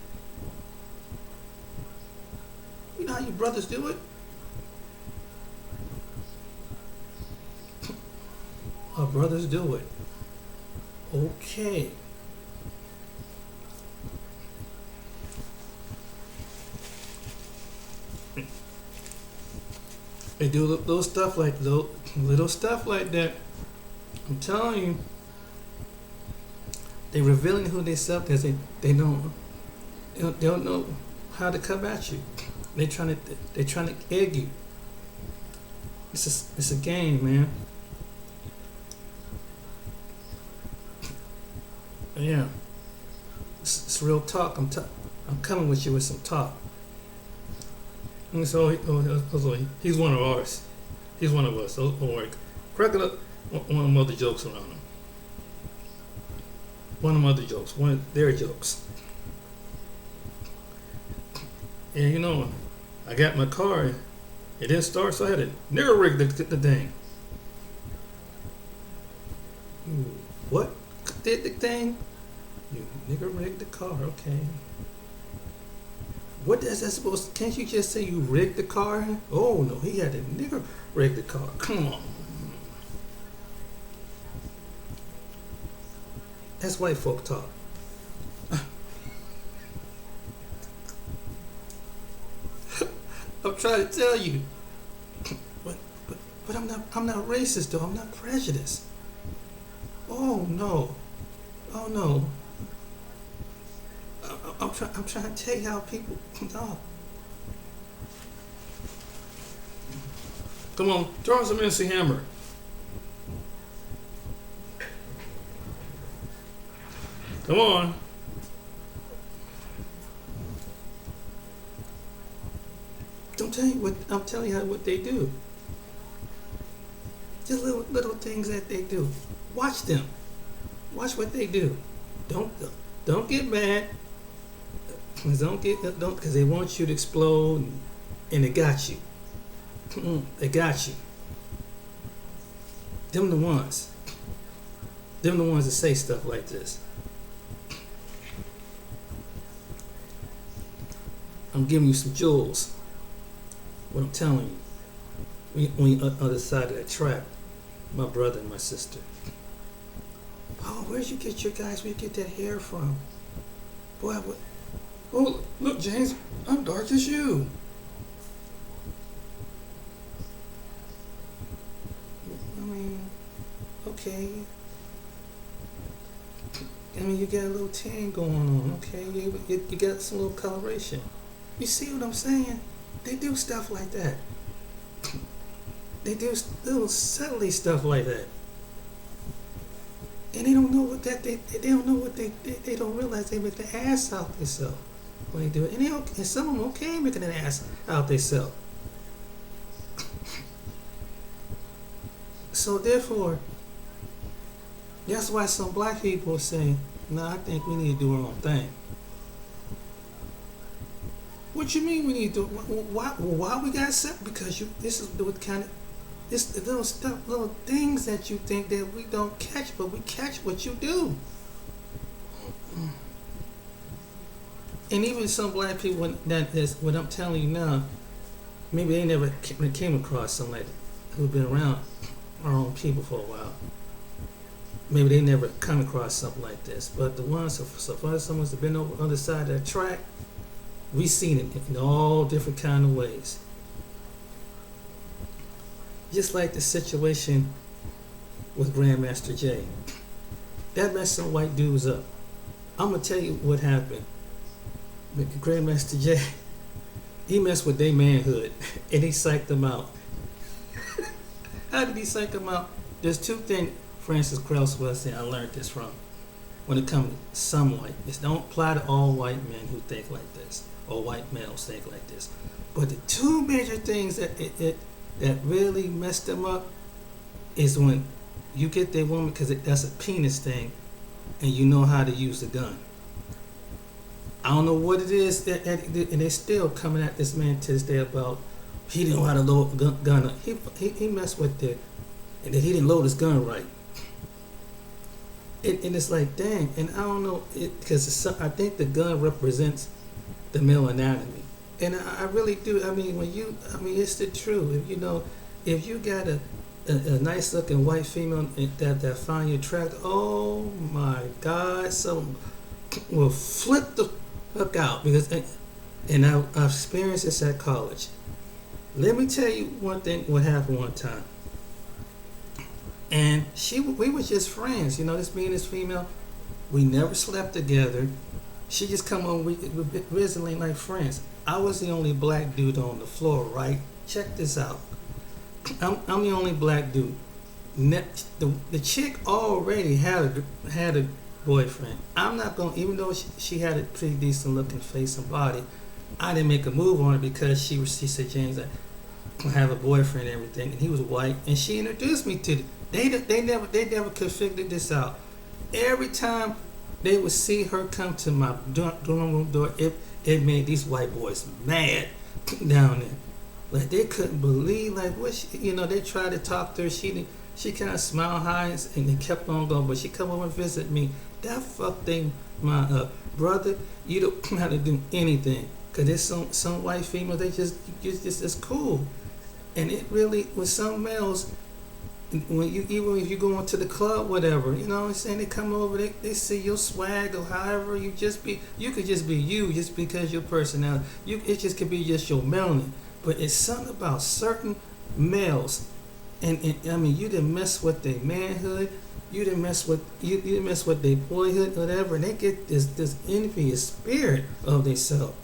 You know how you brothers do it? Our brothers do it. Okay. They do little stuff like that. I'm telling you, they're revealing who they self because they don't know how to come at you. They're trying to egg you. It's a game, man. Yeah, it's real talk. I'm coming with you with some talk. And so he's one of ours. He's one of us. So don't worry. Crack it up. One of them other jokes around him. One of them other jokes. One of their jokes. And I got my car. It didn't start, so I had to nigger rig the thing. What? Did the thing? You nigger rigged the car, okay. What is that supposed to, can't you just say you rigged the car? Oh no, he had to nigger rig the car. Come on. That's white folk talk. I'm trying to tell you. But I'm not racist though, I'm not prejudiced. Oh no. I'm trying to tell you how people. No. Come on, throw some MC Hammer. Come on. I'm telling you what they do. Just little things that they do. Watch them. Watch what they do. Don't get mad. Because they want you to explode, and they got you. They got you. Them the ones that say stuff like this. I'm giving you some jewels. What I'm telling you. we on the other side of that track, my brother and my sister. Oh, where'd you get your guys? Where'd you get that hair from? Boy, what? Oh, look, James, I'm dark as you. I mean, okay. I mean, you got a little tan going on, okay? You got some little coloration. You see what I'm saying? They do stuff like that. They do little subtly stuff like that. And they don't know what that they don't know what they don't realize they make the ass out themselves when they do it. And some of them okay making an ass out themselves. So therefore, that's why some black people are saying, no, I think we need to do our own thing. What you mean we need to do? Why we got set? Because this is what kind of it's little stuff, little things that you think that we don't catch, but we catch what you do. And even some black people, what I'm telling you now, maybe they never came across somebody who've been around our own people for a while. Maybe they never come across something like this. But the ones, so far as someone's been over on the side of that track, we've seen it in all different kind of ways. Just like the situation with Grandmaster Jay. That messed some white dudes up. I'm going to tell you what happened. Grandmaster Jay, he messed with their manhood and he psyched them out. How did he psych them out? There's two things Francis Krause was saying I learned this from. When it comes to some white, it don't apply to all white men who think like this, or white males think like this. But the two major things that really messed them up is when you get that woman, because that's a penis thing, and you know how to use the gun. I don't know what it is, and they're still coming at this man to this day about he didn't know how to load a gun. He messed with it, and then he didn't load his gun right. And it's like, dang, and I don't know, because I think the gun represents the male anatomy. And I really do. I mean, it's the truth. If you got a nice looking white female that find you attractive, oh my God, some will flip the fuck out because, and I've experienced this at college. Let me tell you one thing. What happened one time, and we were just friends. This me and this female, we never slept together. She just come on, we visiting like friends. I was the only black dude on the floor, right? Check this out. I'm the only black dude. The chick already had a boyfriend. I'm not going, even though she had a pretty decent looking face and body, I didn't make a move on her because she said, James, I have a boyfriend and everything, and he was white, and she introduced me to they never could figure this out. Every time they would see her come to my dorm room door, it made these white boys mad down there. Like they couldn't believe, like what they tried to talk to her. She kind of smiled high and they kept on going. But she come over and visit me. That fuck thing, my brother. You don't know how to do anything. Cause there's some white females, they just it's cool. And it really with some males, when even if you go into the club, whatever, what I'm saying, they come over, they see your swag or however you could just be you just because your personality. It just could be just your melanin. But it's something about certain males, and I mean, you didn't mess with their manhood, you didn't mess with their boyhood, whatever, and they get this envious spirit of themselves.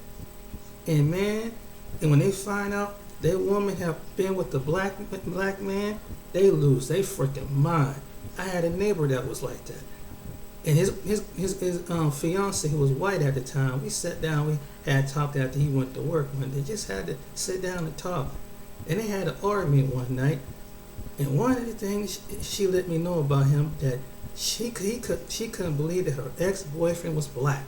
And man, and when they find out that woman have been with the black man, they lose they freaking mind. I had a neighbor that was like that, and his fiance, who was white at the time, we sat down, we had talked after he went to work one day, just had to sit down and talk, and they had an argument one night, and one of the things she let me know about him that she couldn't believe that her ex-boyfriend was black,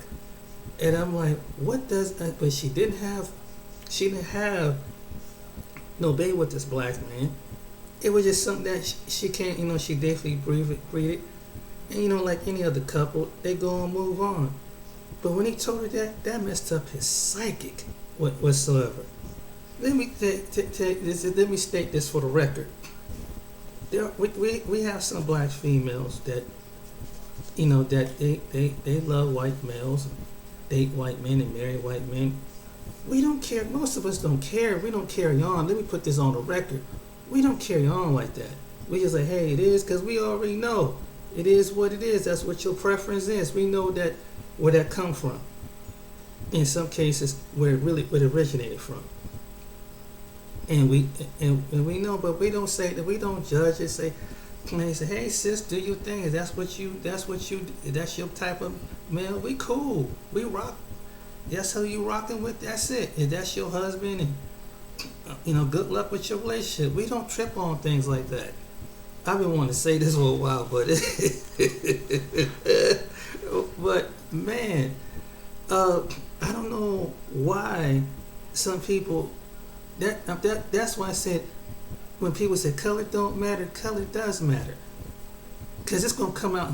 and I'm like, what does? But she didn't have no baby with this black man. It was just something that she can't, she definitely breathed. And like any other couple, they go and move on. But when he told her that messed up his psychic whatsoever. let me take this. Let me state this for the record. We have some black females that that they love white males, date white men and marry white men. We don't care. Most of us don't care. We don't carry on. Let me put this on the record. We don't carry on like that. We just say, hey, it is, because we already know it is what it is. That's what your preference is. We know that where that come from. In some cases, where it originated from. And we know, but we don't say that. We don't judge it. Say, hey sis, do your thing. That's your type of male. We cool. We rock. That's who you rocking with. That's it. If that's your husband, and good luck with your relationship. We don't trip on things like that. I've been wanting to say this for a while, but but man, I don't know why some people. That's why I said when people say color don't matter, color does matter. Cause it's gonna come out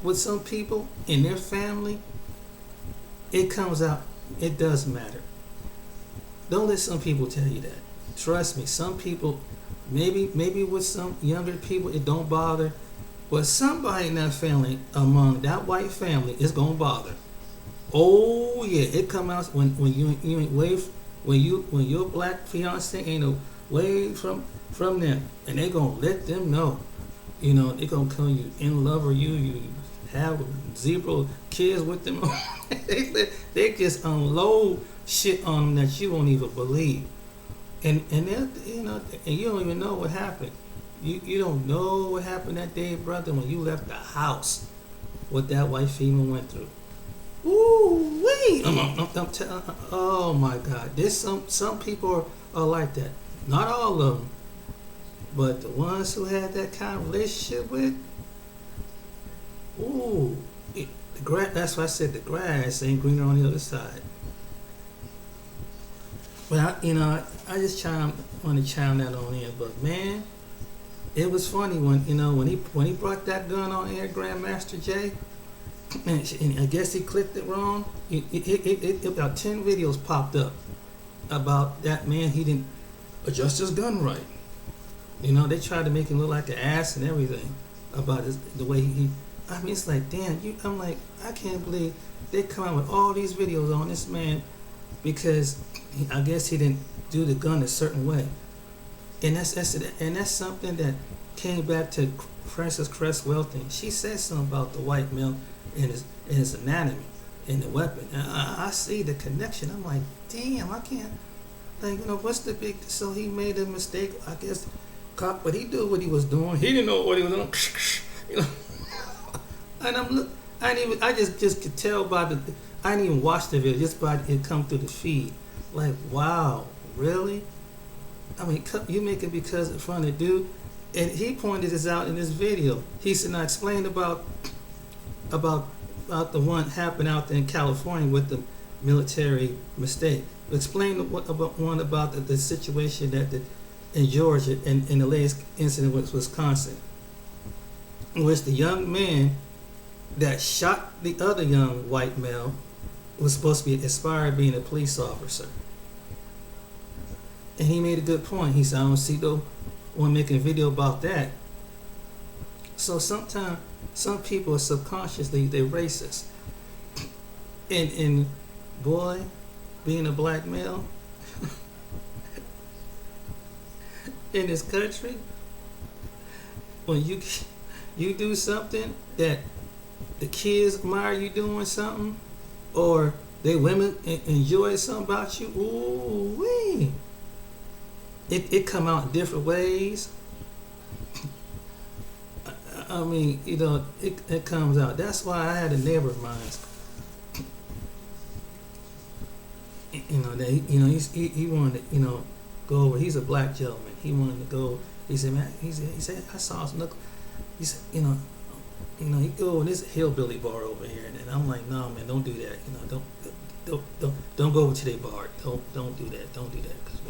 with some people in their family. It comes out. It does matter. Don't let some people tell you that. Trust me. Some people, maybe with some younger people, it don't bother. But somebody in that family, among that white family, is gonna bother. Oh yeah, it come out when you ain't wave when your black fiance ain't away from them, and they gonna let them know. They gonna call you in love, or you have zero kids with them. they just unload shit on them that you won't even believe, and and you don't even know what happened. You don't know what happened that day, brother, when you left the house. What that white female went through. Ooh wait! Oh my God! There's some people are like that. Not all of them, but the ones who had that kind of relationship with. Ooh, that's why I said the grass ain't greener on the other side. But I just want to chime that on in. But man, it was funny when he brought that gun on air, Grandmaster Jay. And I guess he clicked it wrong. It about 10 videos popped up about that man. He didn't adjust his gun right. They tried to make him look like an ass and everything about the way he. I mean, it's like, damn. I'm like, I can't believe they come out with all these videos on this man because I guess he didn't do the gun a certain way. And that's something that came back to Frances Cresswell thing. She said something about the white male and his anatomy and the weapon. And I see the connection. I'm like, damn, I can't. Like, what's the big? So he made a mistake. I guess, but he knew what he was doing. He didn't know what he was doing. And I just could tell by I didn't even watch the video, just by it come through the feed. Like, wow, really? I mean, you make it because in front of the dude. And he pointed this out in this video. He said, I explained about the one happened out there in California with the military mistake. Explain about the situation in Georgia and the latest incident with Wisconsin, in which the young man that shot the other young white male was supposed to be inspired being a police officer. And he made a good point. He said, I don't see no one making a video about that. So sometimes some people are subconsciously they're racist. And boy, being a black male in this country, when you do something that the kids admire you doing something, or they women enjoy something about you, ooh wee. It come out in different ways. I mean, it comes out. That's why I had a neighbor of mine. That he wanted to go over. He's a black gentleman. He wanted to go. He said, man, he said I saw some. He said, he go in this hillbilly bar over here, and I'm like, no, man, don't do that. Don't go over to their bar. Don't do that. Don't do that. Cause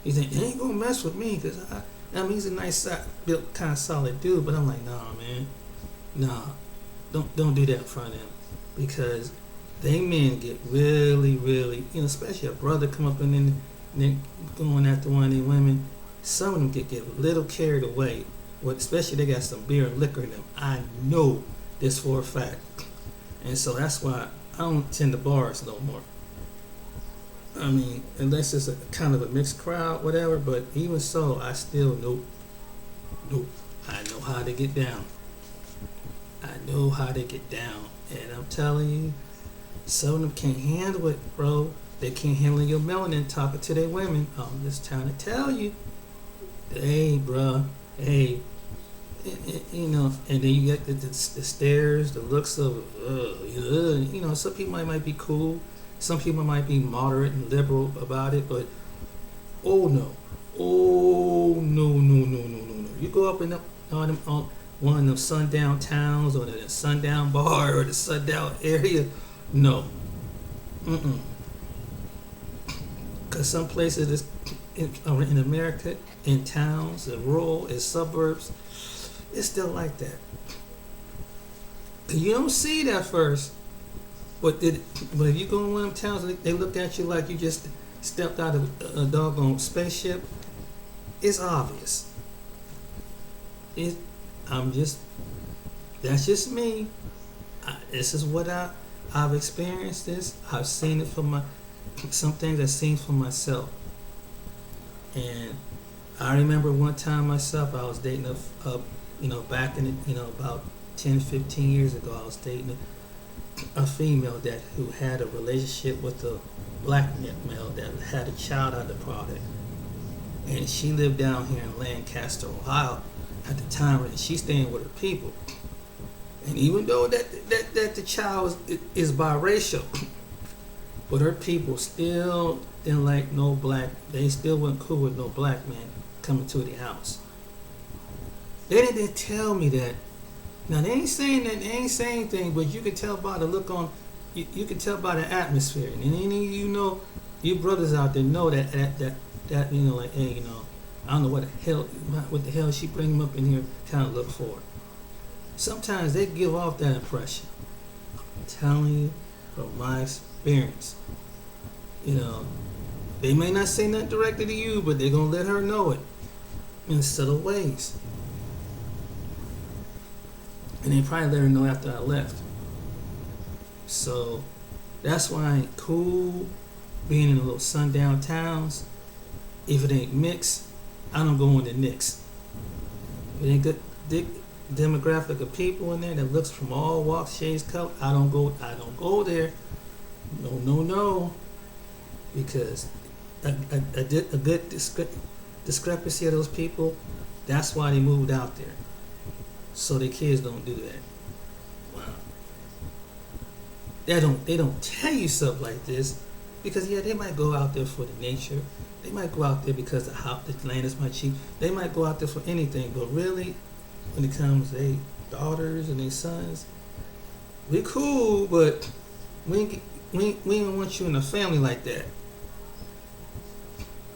he said, he ain't gonna mess with me, cause I mean, he's a nice, built, kind of solid dude. But I'm like, nah, man, nah, don't do that in front of him, because they men get really, really, especially a brother come up and then They're going after one of the women. Some of them get a little carried away. With, especially they got some beer and liquor in them. I know this for a fact. And so that's why I don't attend the bars no more. I mean, unless it's a kind of a mixed crowd, whatever. But even so, I still nope. I know how to get down. I know how to get down. And I'm telling you, some of them can't handle it, bro. They can't handle your melanin talking to their women. I'm just trying to tell you. Hey, bro. Hey. You know, and then you get the stares, the looks of, you know, some people might be cool. Some people might be moderate and liberal about it. But, oh, no. You go up in on one of them sundown towns or the sundown bar or the sundown area. No. Because some places in America, in towns, in rural, in suburbs, it's still like that. You don't see it at first. But if you go in one of them towns, they look at you like you just stepped out of a doggone spaceship. It's obvious. That's just me. This is what I've experienced this. I've seen it from some things I've seen for myself. And I remember one time myself, I was dating back in about 10, 15 years ago, I was dating a female who had a relationship with a black male that had a child out of the product. And she lived down here in Lancaster, Ohio at the time, and she's staying with her people. And even though that the child is biracial, but her people still didn't like no black, they still weren't cool with no black man coming to the house. They didn't tell me that. Now they ain't saying anything, but you can tell by the look on, you can tell by the atmosphere. And any of you know, you brothers out there know that you know, like, hey, you know, I don't know what the hell she bring him up in here kind of look for. Sometimes they give off that impression. I'm telling you from my experience. You know, they may not say nothing directly to you, but they're gonna let her know it in subtle ways. And they probably let her know after I left. So that's why I ain't cool being in the little sundown towns. If it ain't mixed, I don't go in the Knicks. If it ain't good demographic of people in there that looks from all walks, shades, color, I don't go there. No. Because a good discrepancy of those people, that's why they moved out there. So their kids don't do that. Wow. They don't tell you stuff like this because they might go out there for the nature. They might go out there because the land is much cheap. They might go out there for anything, but really, when it comes to their daughters and their sons, we cool, but we don't want you in a family like that.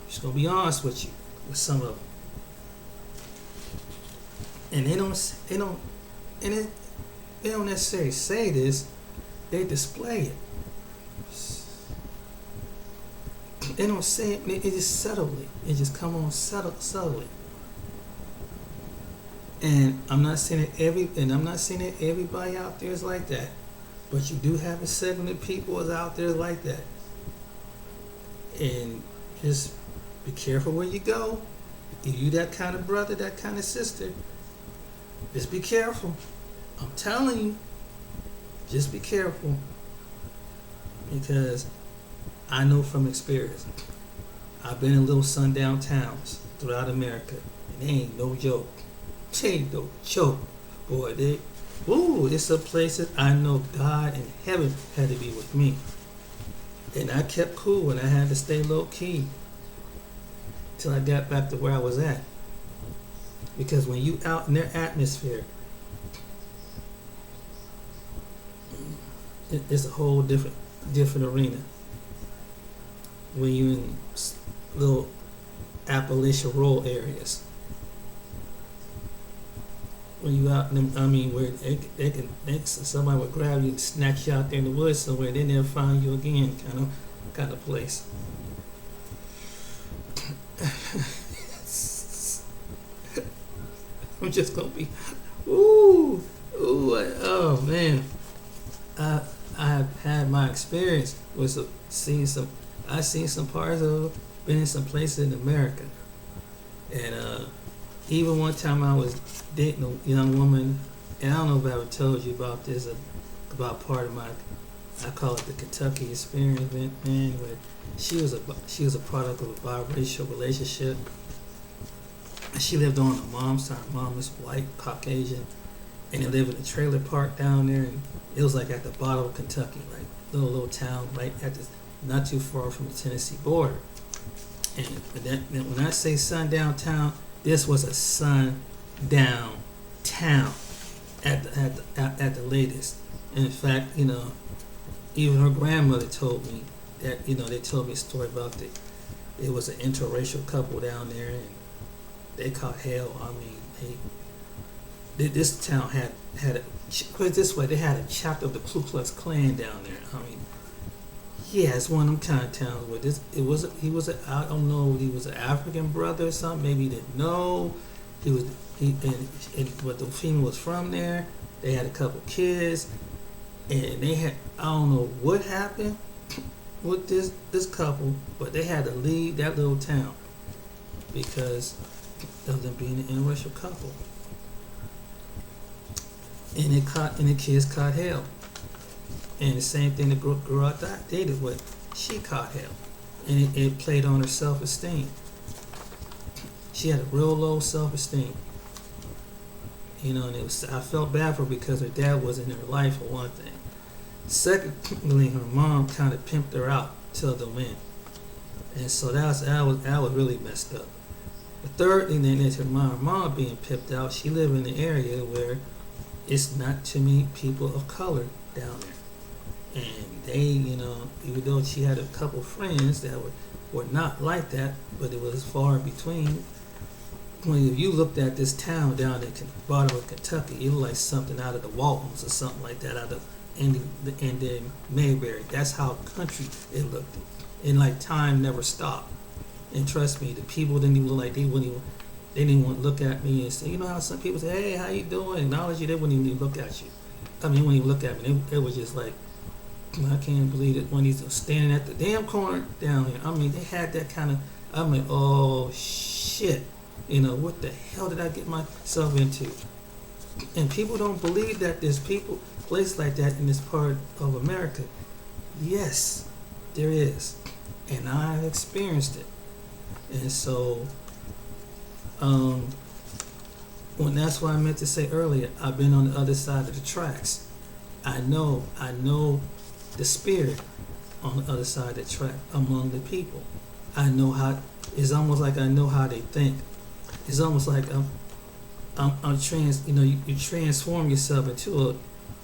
Just gonna be honest with you, with some of them. And they don't necessarily say this. They display it. They don't say it. It just subtly. It just come on subtly. And I'm not saying that everybody out there is like that. But you do have a segment of people is out there like that. And just be careful where you go. If you that kind of brother, that kind of sister, just be careful. I'm telling you, just be careful. Because I know from experience. I've been in little sundown towns throughout America, and they ain't no joke. They ain't no joke, boy. It's some places I know God in heaven had to be with me, and I kept cool, and I had to stay low key till I got back to where I was at. Because when you out in their atmosphere, it's a whole different arena. When you in little Appalachian rural areas, when you out in them, where somebody would grab you and snatch you out there in the woods somewhere, they never find you again, kind of place. I'm just gonna be, ooh, oh man. I I have had my experience with seeing some. I seen some parts of, been in some places in America, and even one time I was dating a young woman, and I don't know if I ever told you about this, about part of my, I call it the Kentucky experience, man. Where she was a product of a biracial relationship. She lived on her mom's side. Her mom was white, Caucasian, and they lived in a trailer park down there. And it was like at the bottom of Kentucky, like little town, right at the, not too far from the Tennessee border. And when I say sundown town, this was a sundown town at the latest. And in fact, even her grandmother told me that, they told me a story about it was an interracial couple down there, and they caught hell. I mean, this town had put it this way, they had a chapter of the Ku Klux Klan down there. I mean, yeah, it's one of them kind of towns where he was I don't know, he was an African brother or something. Maybe he didn't know. But the female was from there. They had a couple kids, and they had, I don't know what happened with this couple, but they had to leave that little town because of them being an interracial couple. And the kids caught hell. And the same thing the girl I dated with, she caught hell. And it played on her self-esteem. She had a real low self-esteem. And I felt bad for her because her dad wasn't in her life, for one thing. Secondly, her mom kind of pimped her out till the wind. And so that was really messed up. The third thing then is her mom being pimped out. She lived in an area where it's not too many people of color down there. And they, even though she had a couple friends that were not like that, but it was far between. When you looked at this town down at the bottom of Kentucky, it looked like something out of the Waltons or something like that, out of Indian Mayberry. That's how country it looked. And like time never stopped. And trust me, the people didn't even look like they didn't want to look at me and say, how some people say, hey, how you doing? Acknowledge you. They wouldn't even look at you. I mean, they wouldn't even look at me. It was just like, I can't believe it when he's standing at the damn corner down here. I mean, they had that kind of, I'm like, oh shit. What the hell did I get myself into? And people don't believe that there's places like that in this part of America. Yes, there is. And I've experienced it. And so, that's why I meant to say earlier, I've been on the other side of the tracks. I know the spirit on the other side of the track among the people. I know how, it's almost like I know how they think. It's almost like you transform yourself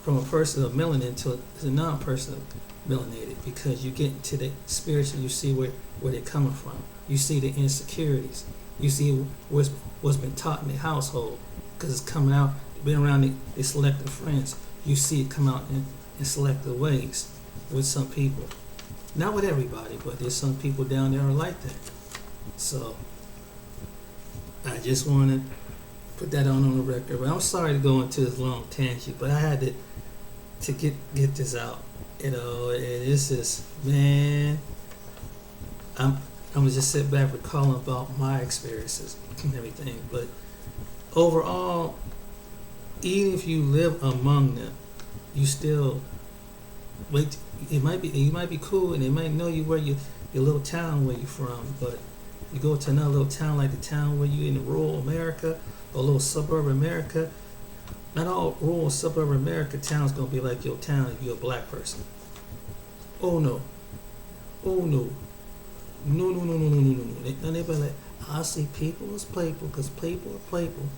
from a person of melanin to a non-person of melanated, because you get into the spiritual, you see where they're coming from. You see the insecurities. You see what's been taught in the household, because it's coming out, been around the selective friends. You see it come out in selective ways with some people. Not with everybody, but there's some people down there are like that. So I just want to put that on the record. But I'm sorry to go into this long tangent, but I had to get this out. And it's just, man, I'm gonna just sit back recalling about my experiences and everything. But overall, even if you live among them, you still wait. You might be cool, and they might know you where your little town where you're from, but you go to another little town like the town where you in rural America or a little suburban America. Not all rural suburban America towns gonna be like your town if you're a black person. Oh no. No. They be like, I see people as playful because people are playful.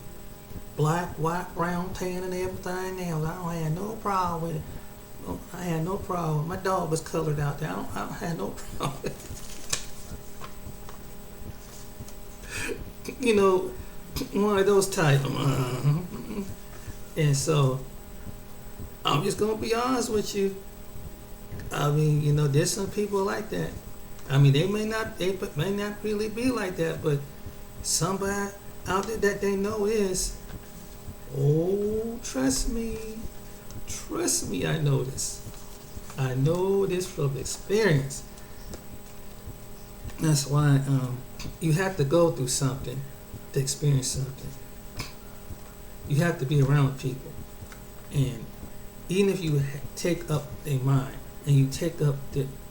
Black, white, brown, tan, and everything else. I don't have no problem with it. I had no problem. My dog was colored out there. I don't have no problem with it. One of those type. And so, I'm just going to be honest with you. I mean, there's some people like that. I mean, they may not really be like that, but somebody out there that they know is. Oh, trust me, I know this. I know this from experience. That's why you have to go through something to experience something. You have to be around people, and even if you take up their mind and you take up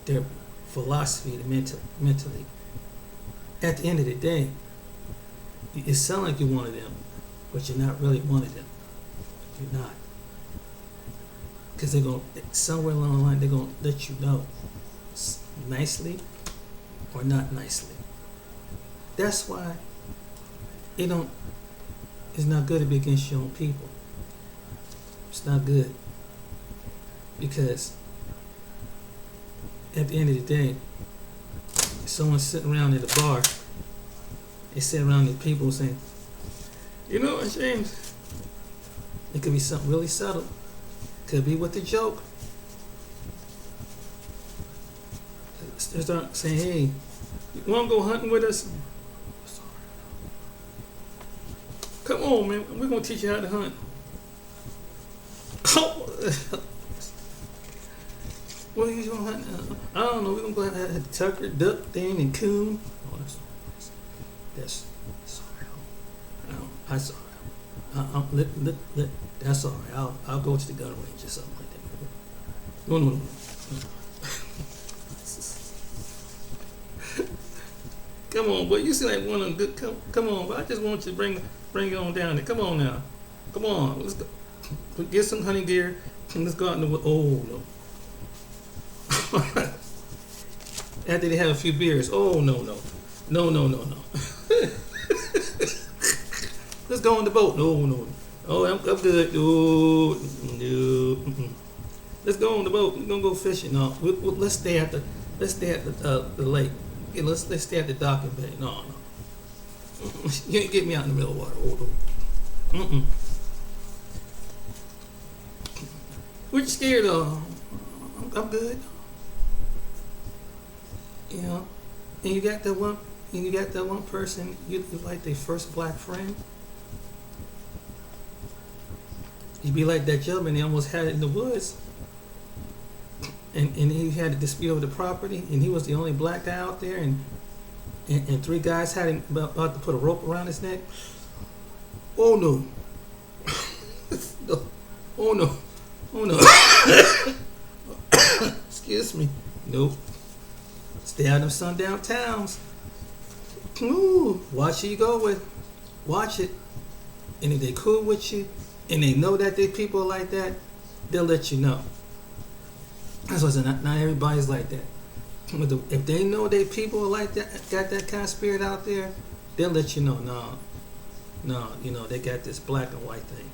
their philosophy, mentally, at the end of the day, it sounds like you're one of them, but you're not really one of them. You're not, because they're gonna somewhere along the line they're gonna let you know, nicely or not nicely. That's why it's not good to be against your own people. It's not good, because at the end of the day, if someone's sitting around at a bar, they sit around the people saying, you know, James, it could be something really subtle. Could be with the joke. They start saying, hey, you want to go hunting with us? Come on, man. We're going to teach you how to hunt. What are you going to hunt? I don't know. We're going to go have a tucker, duck thing, and coon. Oh, that's sorry. I'm sorry. That's all right. I'll go to the gun range or something like that. No. Come on, boy. You seem like one of them good. Come on, but I just want you to bring you on down there. Come on now. Come on. Let's go. Get some hunting gear and let's go out in the woods. Oh no. After they have a few beers. Oh no. Let's go on the boat. No. Oh, I'm good. No. Let's go on the boat. We're gonna go fishing. No, let's stay at the lake. Yeah, let's stay at the dock and bay. No. You ain't get me out in the middle of water. Oh, no. What you scared of? I'm good. You know, and you got that one person you like their first black friend. You'd be like that gentleman, they almost had it in the woods. And he had a dispute over the property, and he was the only black guy out there, and three guys had him about to put a rope around his neck. Oh no. Oh no. Excuse me. Nope. Stay out of them sundown towns. Ooh, watch who you go with. Watch it. And if they cool with you, and they know that they people like that, they'll let you know. That's what I said. Not everybody's like that. But if they know they people are like that, got that kind of spirit out there, they'll let you know. No, you know they got this black and white thing.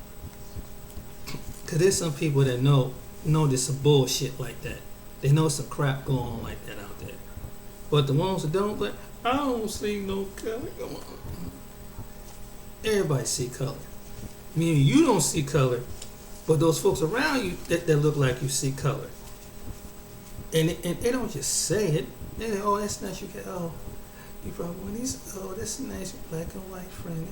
Cause there's some people that know there's some bullshit like that. They know some crap going on like that out there. But the ones that don't, like, I don't see no color. Come on. Everybody see color. Meaning you don't see color, but those folks around you that look like you see color. And they don't just say it. They say, oh, that's nice. You get, oh, you brought one of these. Oh, that's a nice black and white friend.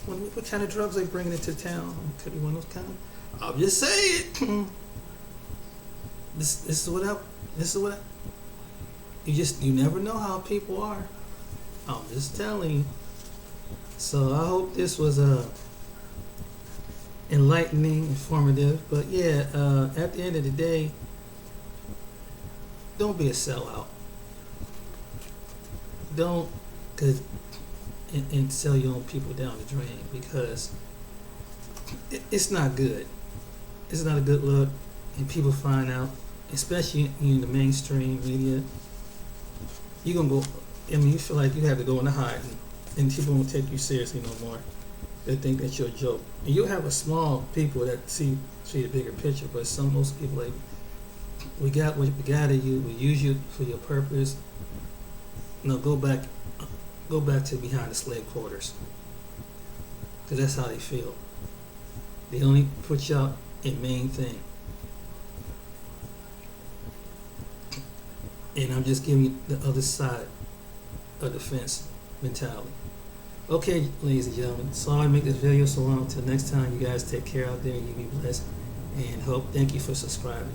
What kind of drugs are they bringing into town? Could be one of those kind of. I'll just say it. This is what I. You never know how people are. I'm just telling you. So I hope this was enlightening, informative. But yeah, at the end of the day, don't be a sellout. Don't, and sell your own people down the drain, because it's not good. It's not a good look, and people find out, especially in the mainstream media. You're gonna go. I mean, you feel like you have to go into hiding, and people won't take you seriously no more. They think that you're a joke, and you'll have a small people that see the bigger picture. But most people like, we got what we got of you. We use you for your purpose. No, go back to behind the slave quarters, because that's how they feel. They only put y'all in main thing. And I'm just giving you the other side a defense mentality. Okay, ladies and gentlemen, sorry to make this video so long. Until next time, you guys take care out there. You be blessed, and hope. Thank you for subscribing.